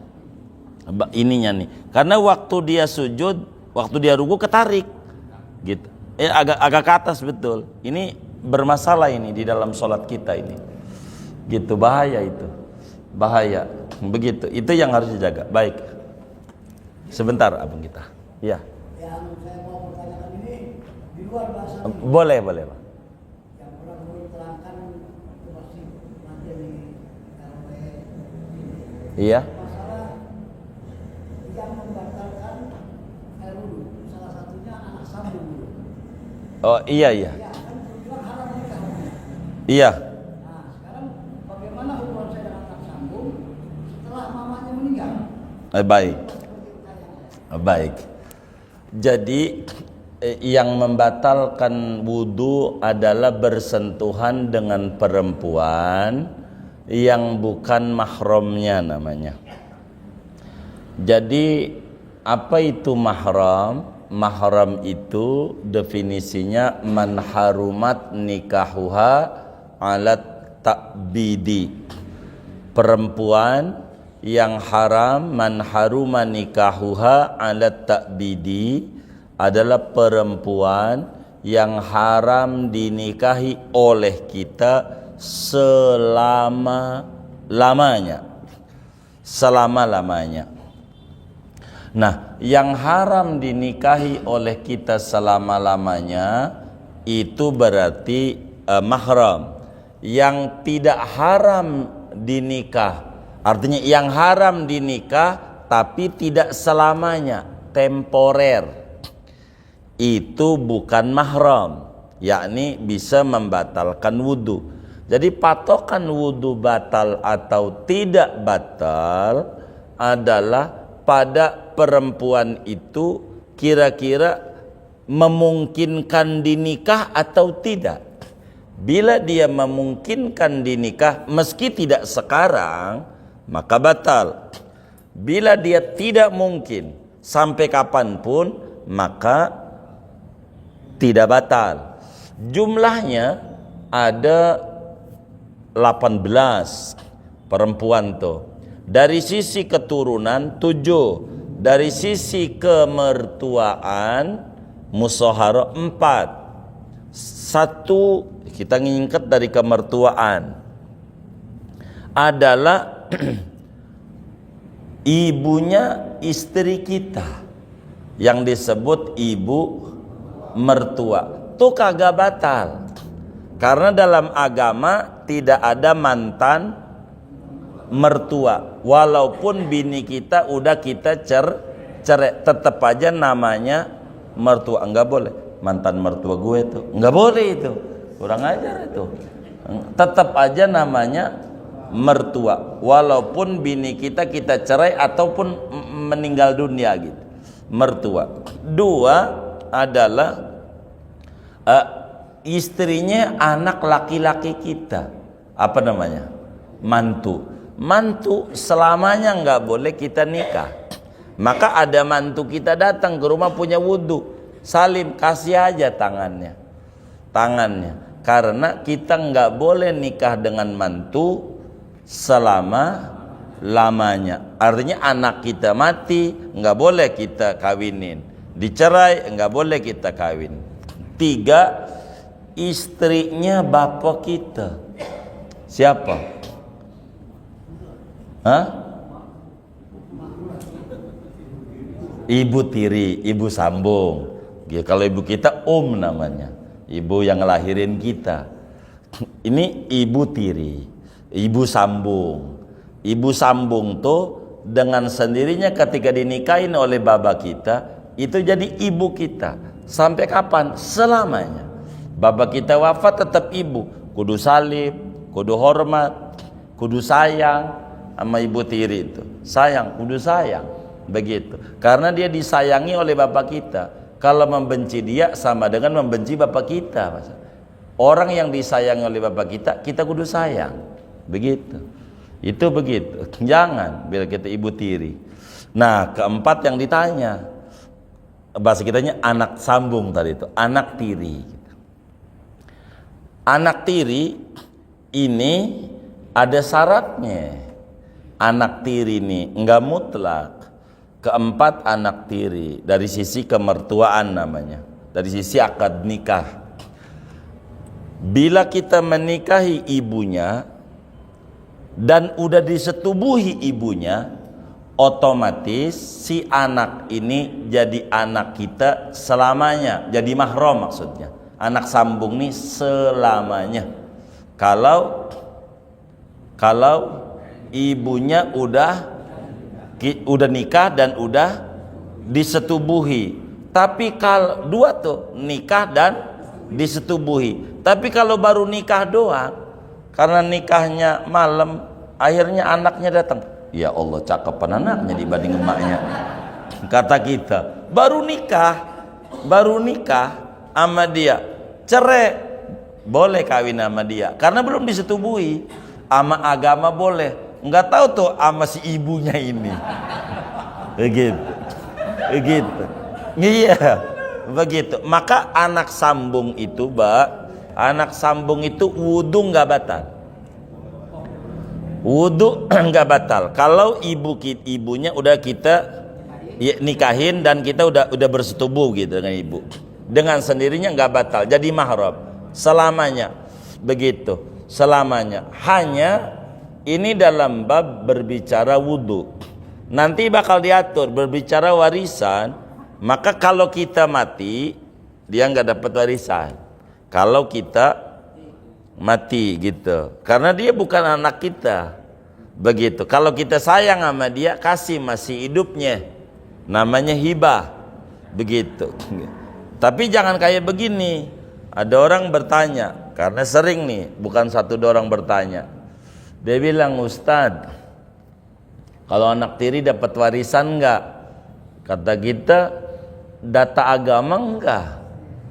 ininya nih, karena waktu dia sujud, waktu dia ruku ketarik, gitu. Agak ke atas betul. Ini bermasalah ini di dalam sholat kita ini, gitu. Bahaya itu, bahaya. Begitu. Itu yang harus dijaga. Baik. Sebentar, abang kita. Ya. Yang saya mau bertanyakan ini di luar bahasa. Boleh, Pak. Yang pernah dulu terangkan itu masih nanti yang Iya. Masalah yang membatalkan air wudhu. Salah satunya anak sambung dulu. Oh iya iya. Ya kan bilang haram nikah. Iya. Nah sekarang bagaimana hubungan saya dengan anak sambung setelah mamanya meninggal? Baik. Baik. Jadi yang membatalkan wudhu adalah bersentuhan dengan perempuan yang bukan mahramnya namanya. Jadi apa itu mahram? Mahram itu definisinya man harumat nikahuha alat ta'bidi. Perempuan yang haram, man haruma nikahuha alat ta'bidi, adalah perempuan yang haram dinikahi oleh kita selama-lamanya. Selama-lamanya. Nah, yang haram dinikahi oleh kita selama-lamanya itu berarti mahram. Yang tidak haram dinikah, artinya yang haram dinikah tapi tidak selamanya, temporer, itu bukan mahram, yakni bisa membatalkan wudhu. Jadi patokan wudhu batal atau tidak batal adalah pada perempuan itu kira-kira memungkinkan dinikah atau tidak. Bila dia memungkinkan dinikah meski tidak sekarang, maka batal. Bila dia tidak mungkin sampai kapanpun, maka tidak batal. Jumlahnya ada 18 perempuan tuh. Dari sisi keturunan 7, dari sisi kemertuaan musyawarah 4. 1 kita ngingkat dari kemertuaan adalah ibunya istri kita yang disebut ibu mertua, tuh kagak batal, karena dalam agama tidak ada mantan mertua. Walaupun bini kita udah kita cerai, tetap aja namanya mertua. Enggak boleh mantan mertua gue itu, enggak boleh, itu kurang ajar itu. Tetap aja namanya mertua walaupun bini kita cerai ataupun meninggal dunia gitu, mertua. 2 adalah istrinya anak laki-laki kita, apa namanya, mantu. Mantu selamanya nggak boleh kita nikah. Maka ada mantu kita datang ke rumah punya wudhu, salim, kasih aja tangannya, karena kita nggak boleh nikah dengan mantu selama lamanya. Artinya anak kita mati nggak boleh kita kawinin, dicerai nggak boleh kita kawin. 3, istrinya bapak kita. Siapa? Hah? Ibu tiri, ibu sambung. Ya, kalau ibu kita namanya, ibu yang ngelahirin kita. Ini ibu tiri, ibu sambung. Ibu sambung tuh dengan sendirinya ketika dinikahin oleh baba kita, itu jadi ibu kita. Sampai kapan? Selamanya. Baba kita wafat tetap ibu. Kudu salim, kudu hormat, kudu sayang sama ibu tiri itu. Sayang, kudu sayang. Begitu. Karena dia disayangi oleh bapak kita. Kalau membenci dia sama dengan membenci bapak kita. Orang yang disayangi oleh bapak kita kudu sayang. Begitu. Itu begitu. Jangan bila kita ibu tiri. Nah, 4 yang ditanya, bahasa kitanya anak sambung tadi itu, anak tiri. Anak tiri ini ada syaratnya. Anak tiri ini enggak mutlak. 4 anak tiri dari sisi kemertuaan namanya, dari sisi akad nikah. Bila kita menikahi ibunya dan udah disetubuhi ibunya, otomatis si anak ini jadi anak kita selamanya, jadi mahram maksudnya. Anak sambung nih selamanya. Kalau ibunya udah nikah dan udah disetubuhi. Tapi kalau dua tuh nikah dan disetubuhi. Tapi kalau baru nikah doang, karena nikahnya malam, akhirnya anaknya datang. Ya Allah, cakepan anaknya dibanding emaknya. Kata kita, baru nikah sama dia, cerai, boleh kawin sama dia karena belum disetubuhi. Sama agama boleh, nggak tahu tuh sama si ibunya ini. Begitu. Iya, begitu. Maka anak sambung itu, wudu nggak batal. Wudu nggak batal. Kalau ibunya udah kita nikahin dan kita udah bersetubuh gitu dengan ibu, dengan sendirinya nggak batal. Jadi mahram selamanya. Begitu, selamanya. Hanya ini dalam bab berbicara wudu. Nanti bakal diatur berbicara warisan. Maka kalau kita mati, dia nggak dapat warisan. Kalau kita mati gitu, karena dia bukan anak kita. Begitu. Kalau kita sayang sama dia, kasih masih hidupnya, namanya hibah. Begitu. Tapi jangan kayak begini. Ada orang bertanya, karena sering nih, bukan satu dua orang bertanya. Dia bilang, Ustadz, kalau anak tiri dapat warisan nggak? Kata kita, data agama enggak.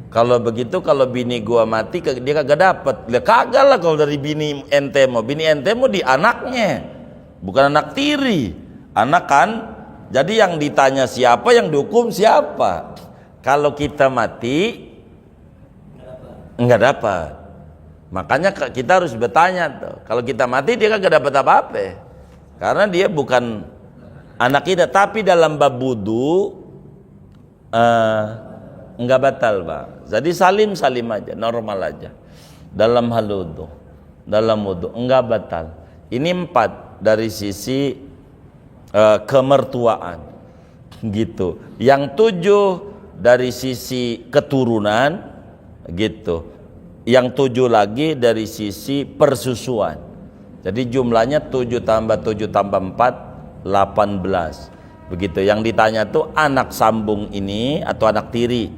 Kalau begitu, kalau bini gua mati dia kagak dapat. Lah kagak lah kalau dari bini ente mau di anaknya, bukan anak tiri. Anak kan. Jadi yang ditanya siapa, yang dihukum siapa. Kalau kita mati enggak dapat. Makanya kita harus bertanya tuh. Kalau kita mati dia kagak dapat apa-apa. Karena dia bukan anak kita. Tapi dalam bab wudu enggak batal, Pak. Jadi salim aja, normal aja. Dalam hal wudu, dalam wudu enggak batal. Ini 4 dari sisi kemertuaan, gitu. Yang 7 dari sisi keturunan, gitu. Yang 7 lagi dari sisi persusuan. Jadi jumlahnya 7 tambah 7 tambah 4, 18. Begitu. Yang ditanya tuh anak sambung ini atau anak tiri.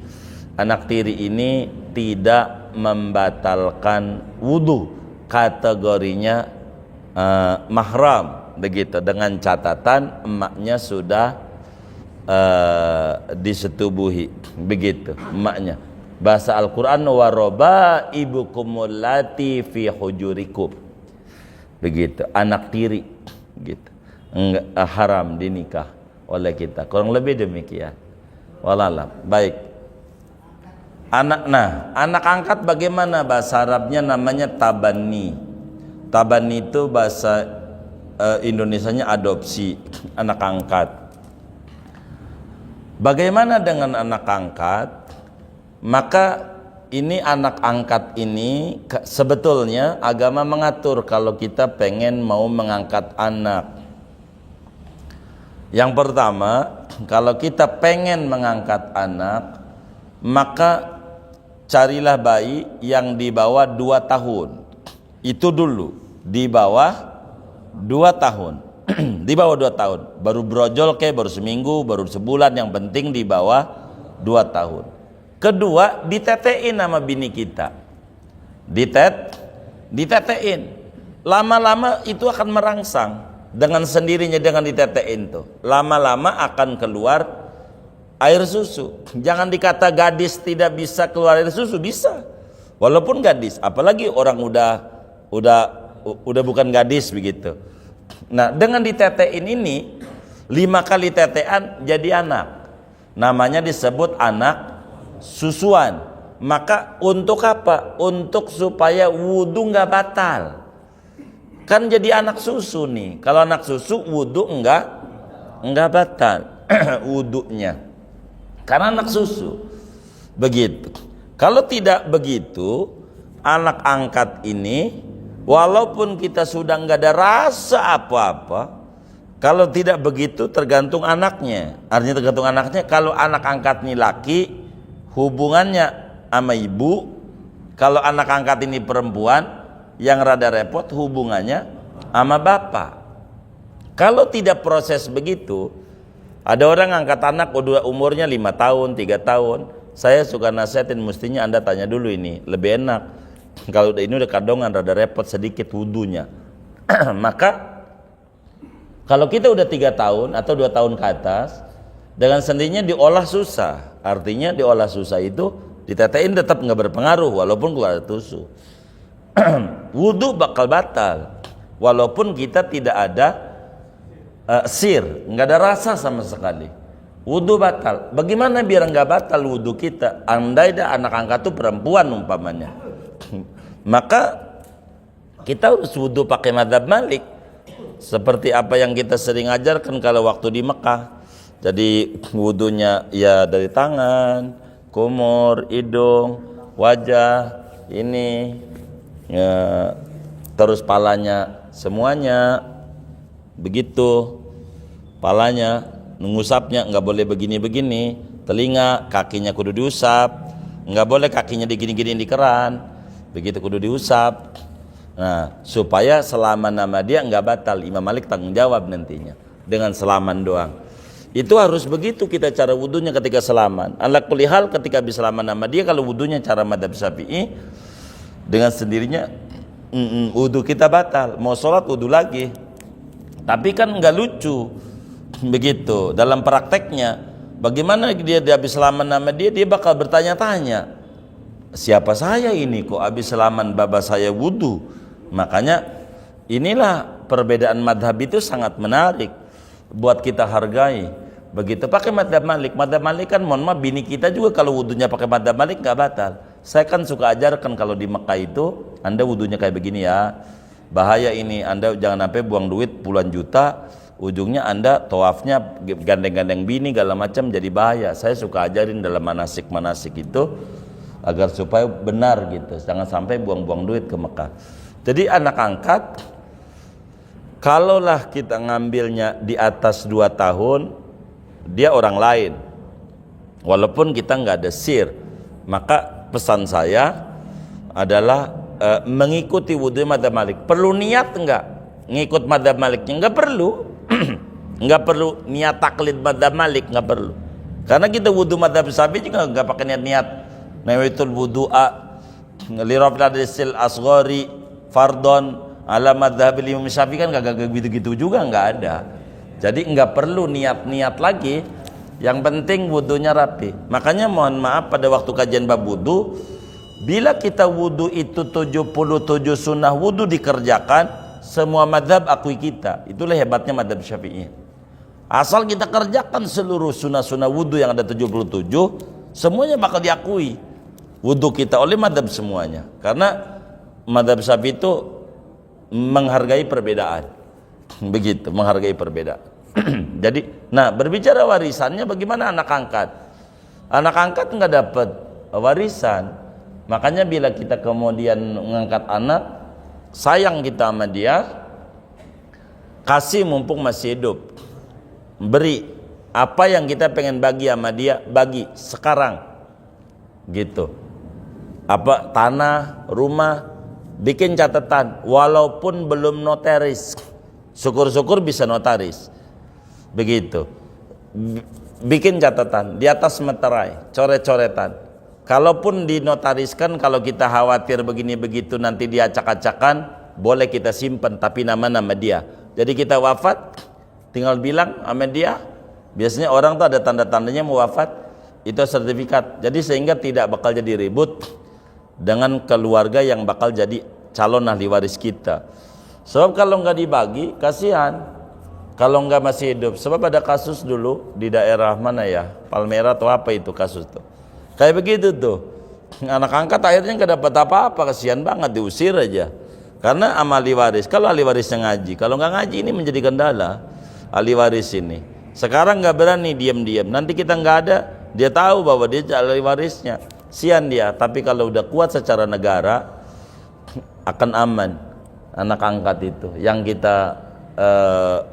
Anak tiri ini tidak membatalkan wudu. Kategorinya mahram. Begitu. Dengan catatan emaknya sudah disetubuhi. Begitu emaknya. Bahasa Al-Quran, waroba ibukumul lati fi hujurikum. Begitu. Anak tiri. Gitu. Enggak, haram dinikah oleh kita. Kurang lebih demikian. Wallahualam. Baik. Anak angkat bagaimana bahasa Arabnya? Namanya tabani. Tabani itu bahasa Indonesianya adopsi, anak angkat. Bagaimana dengan anak angkat? Maka ini anak angkat ini sebetulnya agama mengatur kalau kita pengen mau mengangkat anak. Yang pertama, kalau kita pengen mengangkat anak, maka carilah bayi yang di bawah 2 tahun. Itu dulu, di bawah 2 tahun. Di bawah 2 tahun. Baru brojol baru seminggu, baru sebulan, yang penting di bawah 2 tahun. Kedua, ditetein sama bini kita. Ditetein. Lama-lama itu akan merangsang. Dengan sendirinya, dengan ditetein tuh, lama-lama akan keluar air susu. Jangan dikata gadis tidak bisa keluar air susu, bisa. Walaupun gadis, apalagi orang udah bukan gadis begitu. Nah, dengan ditetein ini 5 kali tetean jadi anak. Namanya disebut anak susuan. Maka untuk apa? Untuk supaya wudu nggak batal. Kan jadi anak susu nih. Kalau anak susu wudu enggak batal wudunya. Karena anak susu. Begitu. Kalau tidak begitu, anak angkat ini walaupun kita sudah enggak ada rasa apa-apa, kalau tidak begitu tergantung anaknya. Artinya tergantung anaknya. Kalau anak angkat ini laki, hubungannya sama ibu. Kalau anak angkat ini perempuan, yang rada repot hubungannya sama bapak. Kalau tidak proses begitu, ada orang angkat anak udah umurnya 5 tahun, 3 tahun. Saya suka nasihatin, mestinya Anda tanya dulu ini, lebih enak. Kalau ini udah kandungan, rada repot sedikit wudunya. Maka kalau kita udah 3 tahun atau 2 tahun ke atas, dengan sendirinya diolah susah. Artinya diolah susah itu ditetein tetap nggak berpengaruh walaupun keluar tusuk. Wudu bakal batal walaupun kita tidak ada sir, nggak ada rasa sama sekali. Wudu batal. Bagaimana biar nggak batal wudu kita? Andai ada anak angkat tuh perempuan umpamanya, maka kita harus wudu pakai mazhab Malik, seperti apa yang kita sering ajarkan kalau waktu di Mekah. Jadi wudunya ya dari tangan, kumur, hidung, wajah, ini ya, terus palanya semuanya begitu. Palanya mengusapnya nggak boleh begini-begini, telinga, kakinya kudu diusap, nggak boleh kakinya digini-gini di keran, begitu kudu diusap. Nah, supaya selaman nama dia nggak batal. Imam Malik tanggung jawab nantinya dengan selaman doang. Itu harus begitu kita cara wudunya ketika selaman. Ala kulli hal ketika habis selaman nama dia, kalau wudunya cara madhab Syafi'i, dengan sendirinya wudu kita batal. Mau sholat wudu lagi. Tapi kan nggak lucu begitu dalam prakteknya. Bagaimana dia habis selaman nama dia bakal bertanya-tanya, siapa saya ini kok habis selaman baba saya wudu. Makanya inilah perbedaan madhab itu sangat menarik buat kita hargai. Begitu pakai madhab Malik. Madhab Malik kan mohon maaf, bini kita juga kalau wudunya pakai madhab Malik nggak batal. Saya kan suka ajarkan kalau di Mekah itu Anda wudunya kayak begini ya, bahaya ini, Anda jangan sampai buang duit puluhan juta, ujungnya Anda tawafnya gandeng-gandeng bini segala macam, jadi bahaya. Saya suka ajarin dalam manasik-manasik itu agar supaya benar gitu, jangan sampai buang-buang duit ke Mekah. Jadi anak angkat, kalaulah kita ngambilnya di atas 2 tahun, dia orang lain, walaupun kita nggak ada sir, maka pesan saya adalah mengikuti wudhu madhab Malik. Perlu niat enggak ngikut madhab Maliknya? Enggak perlu. Enggak perlu niat taklid madhab Malik, enggak perlu. Karena kita wudhu madhab Syafi'i juga enggak pakai niat-niat nawaitul wudu'a li raf'il hadasil asghari fardon ala madhab Imam Syafi'i, kan enggak gitu-gitu juga, enggak ada. Jadi enggak perlu niat-niat lagi. Yang penting wudhunya rapi. Makanya mohon maaf pada waktu kajian bab wudhu, bila kita wudhu itu 77 sunnah wudhu dikerjakan, semua madhab akui kita. Itulah hebatnya madhab Syafi'i. Asal kita kerjakan seluruh sunnah-sunnah wudhu yang ada 77, semuanya bakal diakui wudhu kita oleh madhab semuanya. Karena madhab Syafi'i itu menghargai perbedaan. Begitu, menghargai perbedaan. Jadi, nah berbicara warisannya, bagaimana anak angkat? Anak angkat nggak dapat warisan. Makanya bila kita kemudian mengangkat anak, sayang kita sama dia, kasih mumpung masih hidup, beri apa yang kita pengen bagi sama dia, bagi sekarang, gitu. Apa tanah, rumah, bikin catatan, walaupun belum notaris, syukur-syukur bisa notaris, begitu. Bikin catatan di atas meterai, coret-coretan. Kalaupun dinotariskan, kalau kita khawatir begini begitu nanti dia acak-acakan, boleh kita simpan tapi nama-nama dia. Jadi kita wafat tinggal bilang sama dia. Biasanya orang tuh ada tanda-tandanya mau wafat, itu sertifikat. Jadi sehingga tidak bakal jadi ribut dengan keluarga yang bakal jadi calon ahli waris kita. Sebab kalau nggak dibagi kasihan kalau nggak masih hidup. Sebab ada kasus dulu di daerah mana ya, Palmera atau apa itu kasus tuh. Kayak begitu tuh, anak angkat akhirnya nggak dapat apa-apa, kasihan banget, diusir aja. Karena sama ahli waris, kalau ahli warisnya ngaji, kalau nggak ngaji ini menjadi kendala ahli waris ini. Sekarang nggak berani diam-diam, nanti kita nggak ada, dia tahu bahwa dia ahli warisnya, sian dia. Tapi kalau udah kuat secara negara, akan aman anak angkat itu yang kita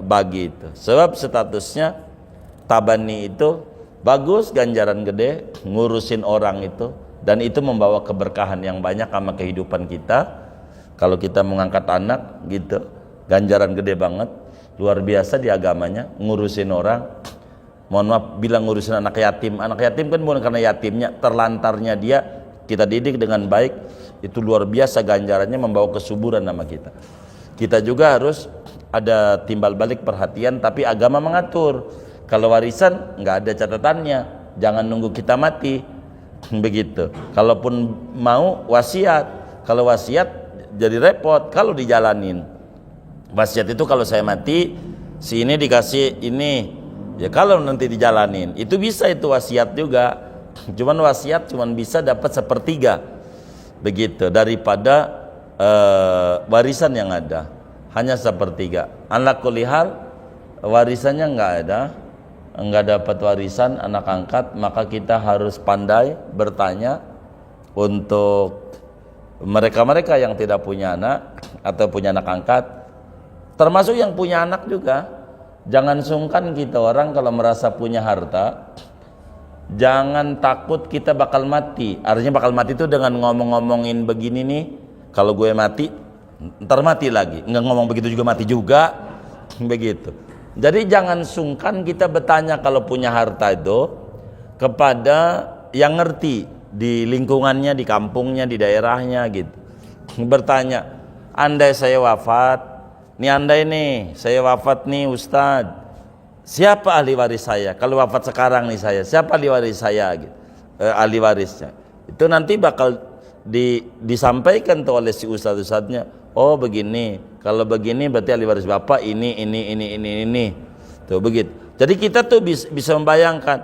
bagi itu. Sebab statusnya tabani itu bagus, ganjaran gede, ngurusin orang itu, dan itu membawa keberkahan yang banyak sama kehidupan kita. Kalau kita mengangkat anak gitu, ganjaran gede banget, luar biasa di agamanya, ngurusin orang. Mohon maaf, bilang ngurusin anak yatim kan bukan karena yatimnya, terlantarnya dia kita didik dengan baik, itu luar biasa ganjarannya, membawa kesuburan nama kita. Kita juga harus ada timbal balik perhatian, tapi agama mengatur. Kalau warisan nggak ada catatannya, jangan nunggu kita mati, begitu. Kalaupun mau wasiat, kalau wasiat jadi repot kalau dijalanin. Wasiat itu kalau saya mati, si ini dikasih ini, ya kalau nanti dijalanin, itu bisa, itu wasiat juga. Cuman wasiat cuman bisa dapat 1/3, begitu, daripada warisan yang ada, hanya 1/3. Ala kulli hal, warisannya nggak dapat warisan anak angkat, maka kita harus pandai bertanya untuk mereka-mereka yang tidak punya anak atau punya anak angkat, termasuk yang punya anak juga. Jangan sungkan kita orang kalau merasa punya harta, jangan takut kita bakal mati. Artinya bakal mati itu dengan ngomong-ngomongin begini nih, kalau gue mati ntar mati lagi, nggak ngomong begitu juga mati juga, begitu. Jadi jangan sungkan kita bertanya kalau punya harta itu kepada yang ngerti di lingkungannya, di kampungnya, di daerahnya gitu. Bertanya, andai saya wafat, andai nih saya wafat nih Ustadz, siapa ahli waris saya? Kalau wafat sekarang nih saya, siapa ahli waris saya? Gitu. Ahli warisnya. Itu nanti bakal disampaikan tuh oleh si ustadz-ustadznya. Oh begini, kalau begini berarti ahli waris bapak ini. Tuh begitu. Jadi kita tuh bisa membayangkan,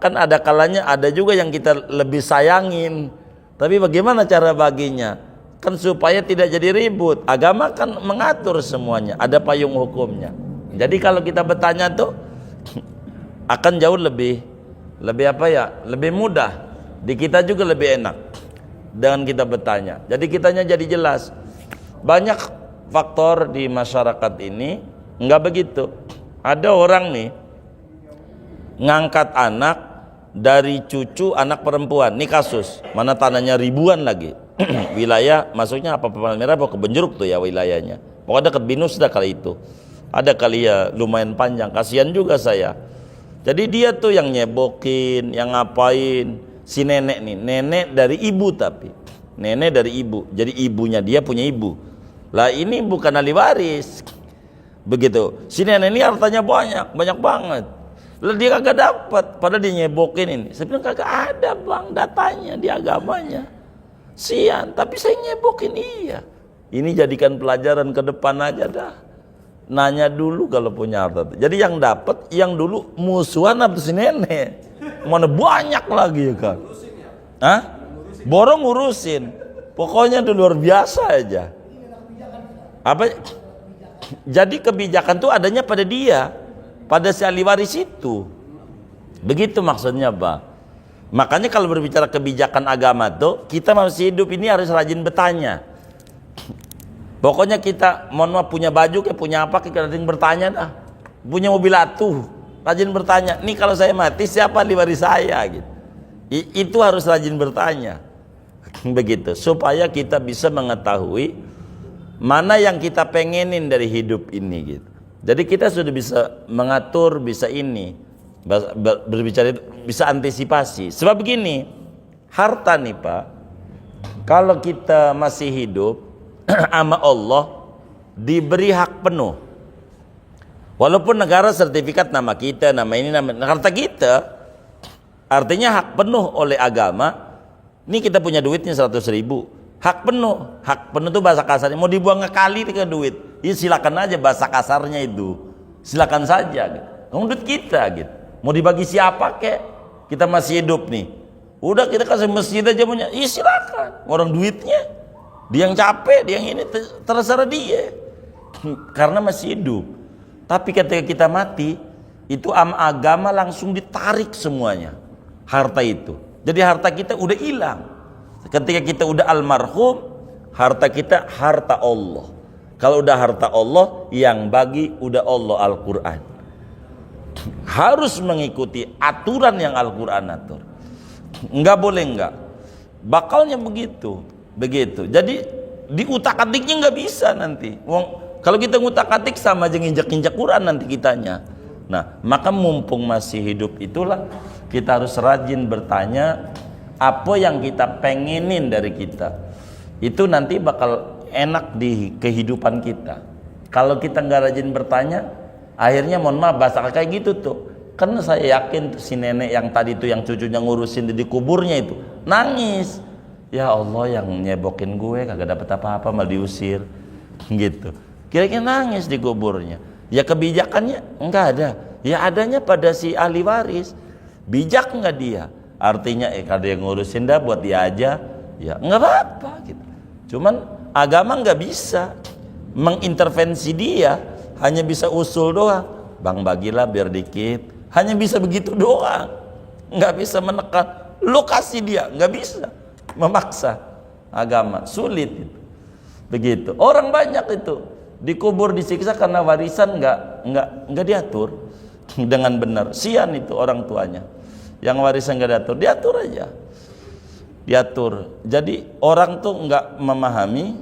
kan ada kalanya ada juga yang kita lebih sayangin, tapi bagaimana cara baginya? Kan supaya tidak jadi ribut. Agama kan mengatur semuanya, ada payung hukumnya. Jadi kalau kita bertanya tuh akan jauh lebih lebih mudah. Di kita juga lebih enak dengan kita bertanya. Jadi kitanya jadi jelas. Banyak faktor di masyarakat ini enggak begitu. Ada orang nih ngangkat anak dari cucu anak perempuan. Ini kasus, mana tanahnya ribuan lagi. Wilayah masuknya apa Palmerah apa Kebenjeruk tuh ya wilayahnya. Pokoknya dekat Binus dah kali itu. Ada kali ya lumayan panjang. Kasihan juga saya. Jadi dia tuh yang nyebokin, yang ngapain. Si nenek nih, nenek dari ibu tapi. Nenek dari ibu. Jadi ibunya dia punya ibu. Lah ini bukan ahli waris. Begitu. Si nenek ini hartanya banyak banget. Lah dia kagak dapat, padahal dia nyebokin ini. Saya bilang kagak ada bang datanya di agamanya. Sian, tapi saya nyebokin iya. Ini jadikan pelajaran ke depan aja dah. Nanya dulu kalau punya harta. Jadi yang dapat yang dulu musuhan apa si nenek. Mana banyak lagi kan? Hah? Borong ngurusin. Pokoknya itu luar biasa aja. Apa? Jadi kebijakan itu adanya pada dia, pada si ahli waris itu. Begitu maksudnya, Pak. Makanya kalau berbicara kebijakan agama tuh, kita masih hidup ini harus rajin bertanya. Pokoknya kita, mohon maaf, punya baju kayak punya apa, kita rajin bertanya dah. Punya mobil atuh, rajin bertanya. Nih kalau saya mati siapa ahli waris saya gitu. Itu harus rajin bertanya. Begitu, supaya kita bisa mengetahui mana yang kita pengenin dari hidup ini gitu. Jadi kita sudah bisa mengatur, bisa ini, berbicara, bisa antisipasi. Sebab begini, harta nih Pak, kalau kita masih hidup sama Allah diberi hak penuh. Walaupun negara sertifikat nama kita, nama ini, nama harta kita, artinya hak penuh oleh agama. Ini kita punya duitnya 100.000. Hak penuh itu bahasa kasarnya mau dibuang ke kali ke duit, ya silakan aja bahasa kasarnya itu, silakan saja gitu. Duit kita gitu, mau dibagi siapa kek, kita masih hidup nih, udah kita kasih masjid aja punya, ya silakan, orang duitnya, dia yang capek, dia yang ini terserah dia, karena masih hidup. Tapi ketika kita mati, itu agama langsung ditarik semuanya, harta itu, jadi harta kita udah hilang. Ketika kita udah almarhum, harta kita harta Allah. Kalau udah harta Allah, yang bagi udah Allah, Al-Quran. Harus mengikuti aturan yang Al-Quran atur. Enggak boleh enggak. Bakalnya begitu. Jadi diutak-atiknya enggak bisa nanti. Kalau kita ngutak-atik sama aja nginjak-injak Quran nanti kitanya. Nah, maka mumpung masih hidup itulah kita harus rajin bertanya apa yang kita pengenin dari kita. Itu nanti bakal enak di kehidupan kita. Kalau kita nggak rajin bertanya, akhirnya mohon maaf bakal kayak gitu tuh. Karena saya yakin tuh, si nenek yang tadi tuh yang cucunya ngurusin di kuburnya itu nangis. Ya Allah, yang nyebokin gue kagak dapat apa-apa malah diusir gitu. Kira-kira nangis di kuburnya. Ya kebijakannya enggak ada. Ya adanya pada si ahli waris. Bijak enggak dia? Artinya ada yang ngurusin dah buat dia aja. Ya enggak apa-apa gitu. Cuman agama enggak bisa mengintervensi dia, hanya bisa usul doang. Bang bagilah biar dikit. Hanya bisa begitu doang. Enggak bisa menekan. Lu kasih dia, enggak bisa. Memaksa agama sulit itu. Begitu. Orang banyak itu dikubur disiksa karena warisan enggak diatur dengan benar. Sian itu orang tuanya. Yang warisan enggak diatur aja. Diatur. Jadi orang tuh enggak memahami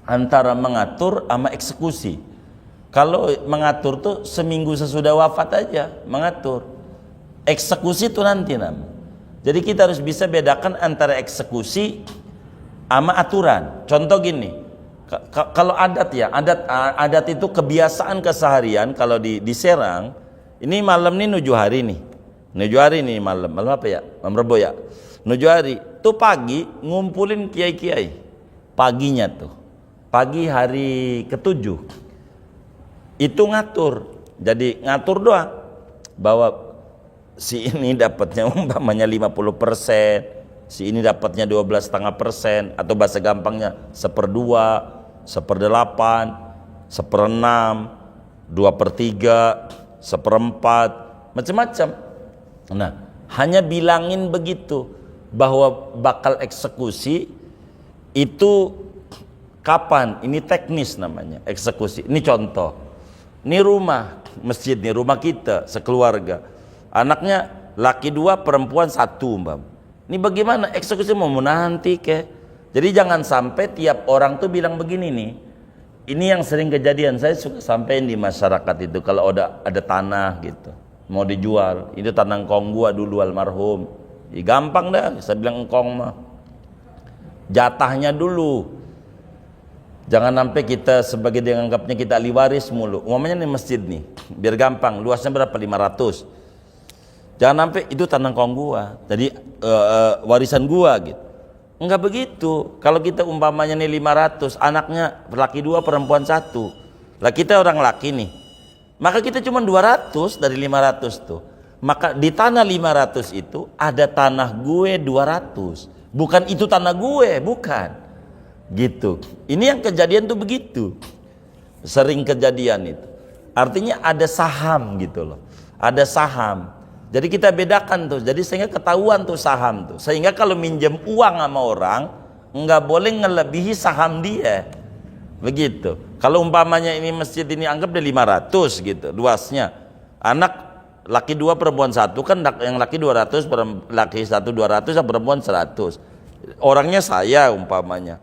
antara mengatur sama eksekusi. Kalau mengatur tuh seminggu sesudah wafat aja mengatur. Eksekusi itu nanti nam. Jadi kita harus bisa bedakan antara eksekusi sama aturan. Contoh gini, kalau adat ya, adat itu kebiasaan keseharian. Kalau di Serang, ini malam nih nuju hari nih malam apa ya, malam Rebo ya, nuju hari. Tuh pagi ngumpulin kiai-kiai, paginya tuh, pagi hari ke-7 itu ngatur. Jadi ngatur doang, bahwa si ini dapatnya umpamanya 50%, si ini dapatnya 12,5%, atau bahasa gampangnya 1/2, 1/8, 1/6, 2/3, 1/4, macam-macam. Nah, hanya bilangin begitu bahwa bakal eksekusi itu kapan? Ini teknis namanya eksekusi. Ini contoh. Ini rumah masjid, nih rumah kita sekeluarga. Anaknya laki 2, perempuan 1, Mbak. Ini bagaimana eksekusi mau nanti ke? Jadi jangan sampai tiap orang tuh bilang begini nih. Ini yang sering kejadian, saya suka sampein di masyarakat itu kalau ada tanah gitu, mau dijual. Itu tanah engkong gua dulu almarhum. Ya, gampang dah, saya bilang engkong mah. Jatahnya dulu. Jangan sampai kita sebagai dianggapnya kita ahli waris mulu. Umpamanya nih masjid nih, biar gampang, luasnya berapa? 500. Jangan sampai itu tanah kong gua, jadi warisan gua gitu. Enggak begitu. Kalau kita umpamanya nih 500, anaknya laki 2, perempuan 1. Lah kita orang laki nih. Maka kita cuma 200 dari 500 tuh. Maka di tanah 500 itu ada tanah gue 200. Bukan itu tanah gue, bukan. Gitu. Ini yang kejadian tuh begitu. Sering kejadian itu. Artinya ada saham gitu loh. Ada saham. Jadi kita bedakan tuh, jadi sehingga ketahuan tuh saham tuh. Sehingga kalau minjem uang sama orang, nggak boleh ngelebihi saham dia. Begitu. Kalau umpamanya ini masjid ini anggap dari 500 gitu, luasnya. Anak laki 2, perempuan 1, kan yang laki 200, laki 1 200, perempuan 100. Orangnya saya umpamanya.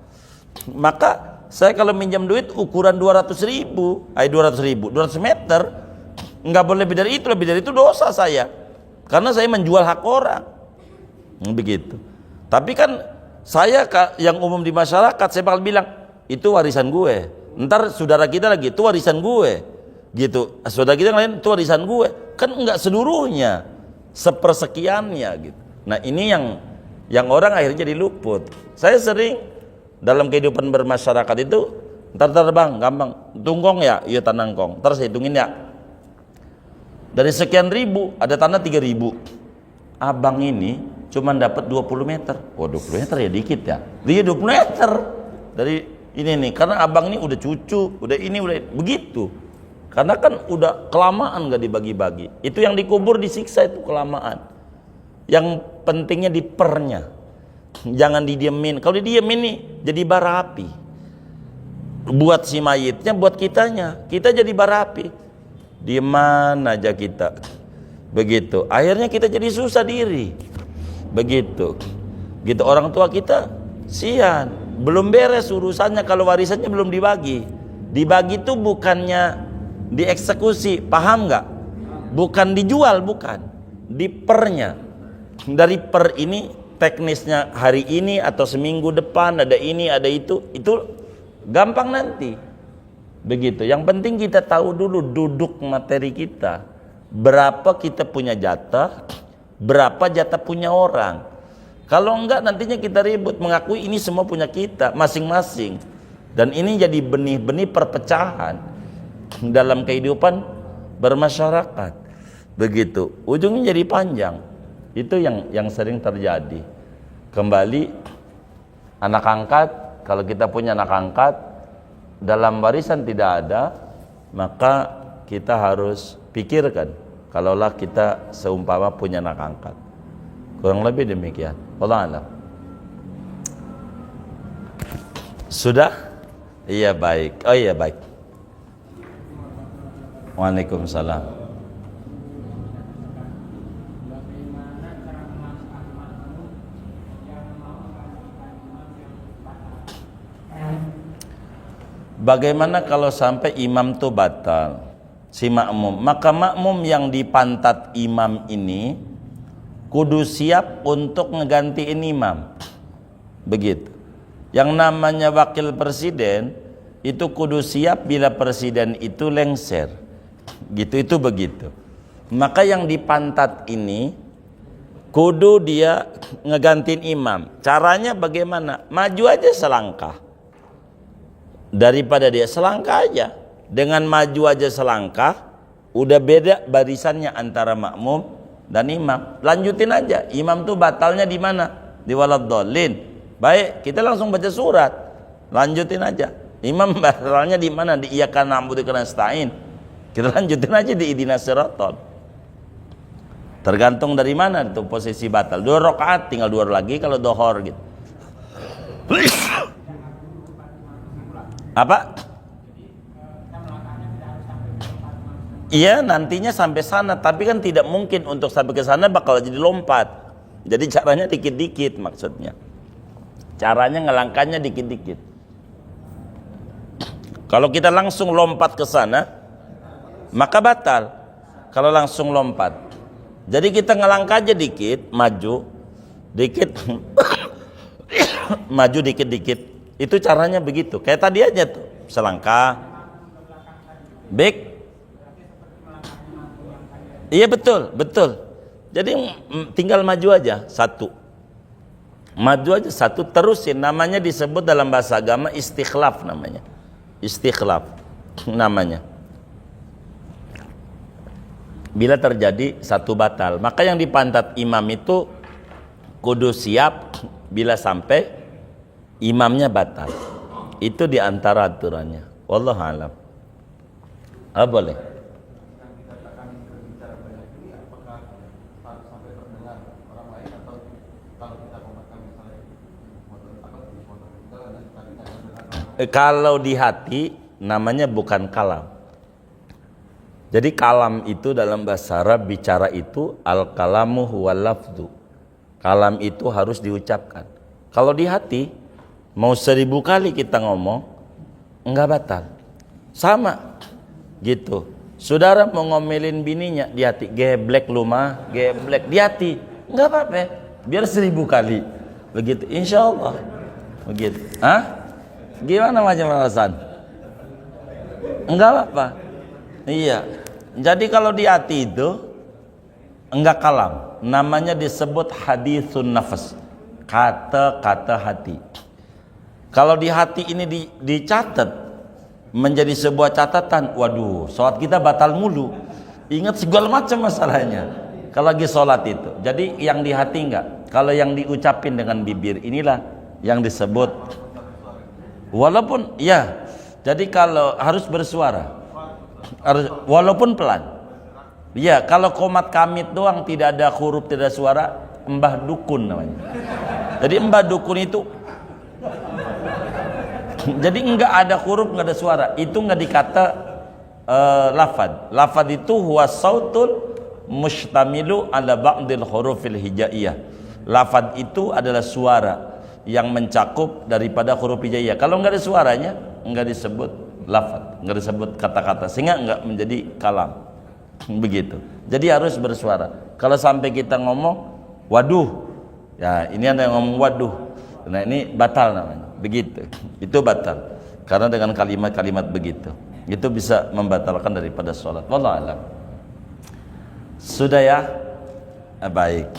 Maka saya kalau minjem duit ukuran 200.000, 200 meter, nggak boleh lebih dari itu dosa saya. Karena saya menjual hak orang. Begitu. Tapi kan saya yang umum di masyarakat, saya bakal bilang itu warisan gue. Ntar saudara kita lagi itu warisan gue. Gitu. Saudara kita yang lain itu warisan gue. Kan enggak seluruhnya, sepersekiannya gitu. Nah, ini yang orang akhirnya jadi luput. Saya sering dalam kehidupan bermasyarakat itu, ntar bang, gampang. Tunggong ya? Iya tanah kong. Ntar saya hitungin ya. Dari sekian ribu ada tanah 3.000. Abang ini cuma dapat 20 meter. Oh 20 meter ya dikit ya. Dia 20 meter dari ini nih. Karena abang ini udah cucu, udah ini udah begitu. Karena kan udah kelamaan gak dibagi-bagi. Itu yang dikubur disiksa itu kelamaan. Yang pentingnya dipernya. Jangan didiemin. Kalau didiemin nih jadi bara api. Buat si mayitnya, buat kitanya. Kita jadi bara api. Di mana aja kita. Begitu. Akhirnya kita jadi susah diri. Begitu. Gitu orang tua kita sian. Belum beres urusannya kalau warisannya belum dibagi. Dibagi itu bukannya dieksekusi, paham nggak? Bukan dijual, bukan. Dipernya. Dari per ini teknisnya hari ini atau seminggu depan ada ini, ada itu gampang nanti. Begitu. Yang penting kita tahu dulu duduk materi kita. Berapa kita punya jatah, berapa jatah punya orang. Kalau enggak nantinya kita ribut mengakui ini semua punya kita masing-masing. Dan ini jadi benih-benih perpecahan dalam kehidupan bermasyarakat. Begitu. Ujungnya jadi panjang. Itu yang sering terjadi. Kembali anak angkat, kalau kita punya anak angkat dalam warisan tidak ada, maka kita harus pikirkan kalaulah kita seumpama punya anak angkat. Kurang lebih demikian. Wallahu a'lam. Sudah? Iya baik. Oh iya baik. Waalaikumsalam. Bagaimana kalau sampai imam itu batal? Si makmum, maka makmum yang dipantat imam ini kudu siap untuk ngegantiin imam. Begitu. Yang namanya wakil presiden itu kudu siap bila presiden itu lengser. Gitu, itu begitu. Maka yang dipantat ini kudu dia ngegantiin imam. Caranya bagaimana? Maju aja selangkah. Daripada dia selangkah aja. Dengan maju aja selangkah, udah beda barisannya antara makmum dan imam. Lanjutin aja. Imam tuh batalnya di mana? Di waladhdallin. Baik, kita langsung baca surat. Lanjutin aja. Imam batalnya di mana? Di iyyaka na'budu wa iyyaka nasta'in. Kita lanjutin aja di ihdinas siratal. Tergantung dari mana itu posisi batal. 2 rakaat tinggal 2 lagi kalau dohor gitu. Apa? Iya, nantinya sampai sana, tapi kan tidak mungkin untuk sampai ke sana bakal jadi lompat. Jadi caranya dikit-dikit maksudnya. Caranya ngelangkahnya dikit-dikit. Kalau kita langsung lompat ke sana, maka batal. Kalau langsung lompat. Jadi kita ngelangkah aja dikit, maju dikit, maju dikit-dikit. Itu caranya begitu. Kayak tadi aja tuh, selangkah. Baik. Iya betul, betul. Jadi tinggal maju aja satu. Maju aja satu, terusin. Namanya disebut dalam bahasa agama istikhlaf namanya. Istikhlaf namanya. Bila terjadi satu batal, maka yang dipantat imam itu kudu siap bila sampai imamnya batal. Itu diantara aturannya. Wallahu a'lam. Boleh. Kalau di hati namanya bukan kalam. Jadi kalam itu dalam bahasa Arab bicara itu al-kalamu huwal lafzu. Kalam itu harus diucapkan. Kalau di hati mau 1000 kali kita ngomong enggak batal. Sama gitu. Saudara mau ngomelin bininya di hati, geblek lu mah, geblek di hati. Enggak apa-apa. Biar 1000 kali. Begitu insyaallah. Begitu. Hah? Gimana macam alasan? Enggak apa-apa. Iya. Jadi kalau di hati itu enggak kalam. Namanya disebut haditsun nafas. Kata-kata hati. Kalau di hati ini dicatat menjadi sebuah catatan, waduh, sholat kita batal mulu. Ingat segala macam masalahnya. Kalau lagi sholat itu. Jadi yang di hati enggak. Kalau yang diucapin dengan bibir inilah yang disebut. Walaupun ya, jadi kalau harus bersuara, harus walaupun pelan. Ya, kalau komat kamit doang tidak ada huruf, tidak ada suara, embah dukun namanya. Jadi embah dukun itu, jadi enggak ada huruf, enggak ada suara. Itu enggak dikata lafad. Lafad itu huwa sautul mushtamilu ala ba'dil hurufil hijaiyah. Lafad itu adalah suara yang mencakup daripada huruf hijaiyah. Kalau enggak ada suaranya, enggak disebut lafaz, nggak disebut kata-kata, sehingga nggak menjadi kalam. Begitu. Jadi harus bersuara. Kalau sampai kita ngomong waduh, ya ini ada yang ngomong waduh, nah ini batal namanya. Begitu. Itu batal. Karena dengan kalimat-kalimat begitu, itu bisa membatalkan daripada sholat. Wallahu a'lam. Sudah ya? Baik.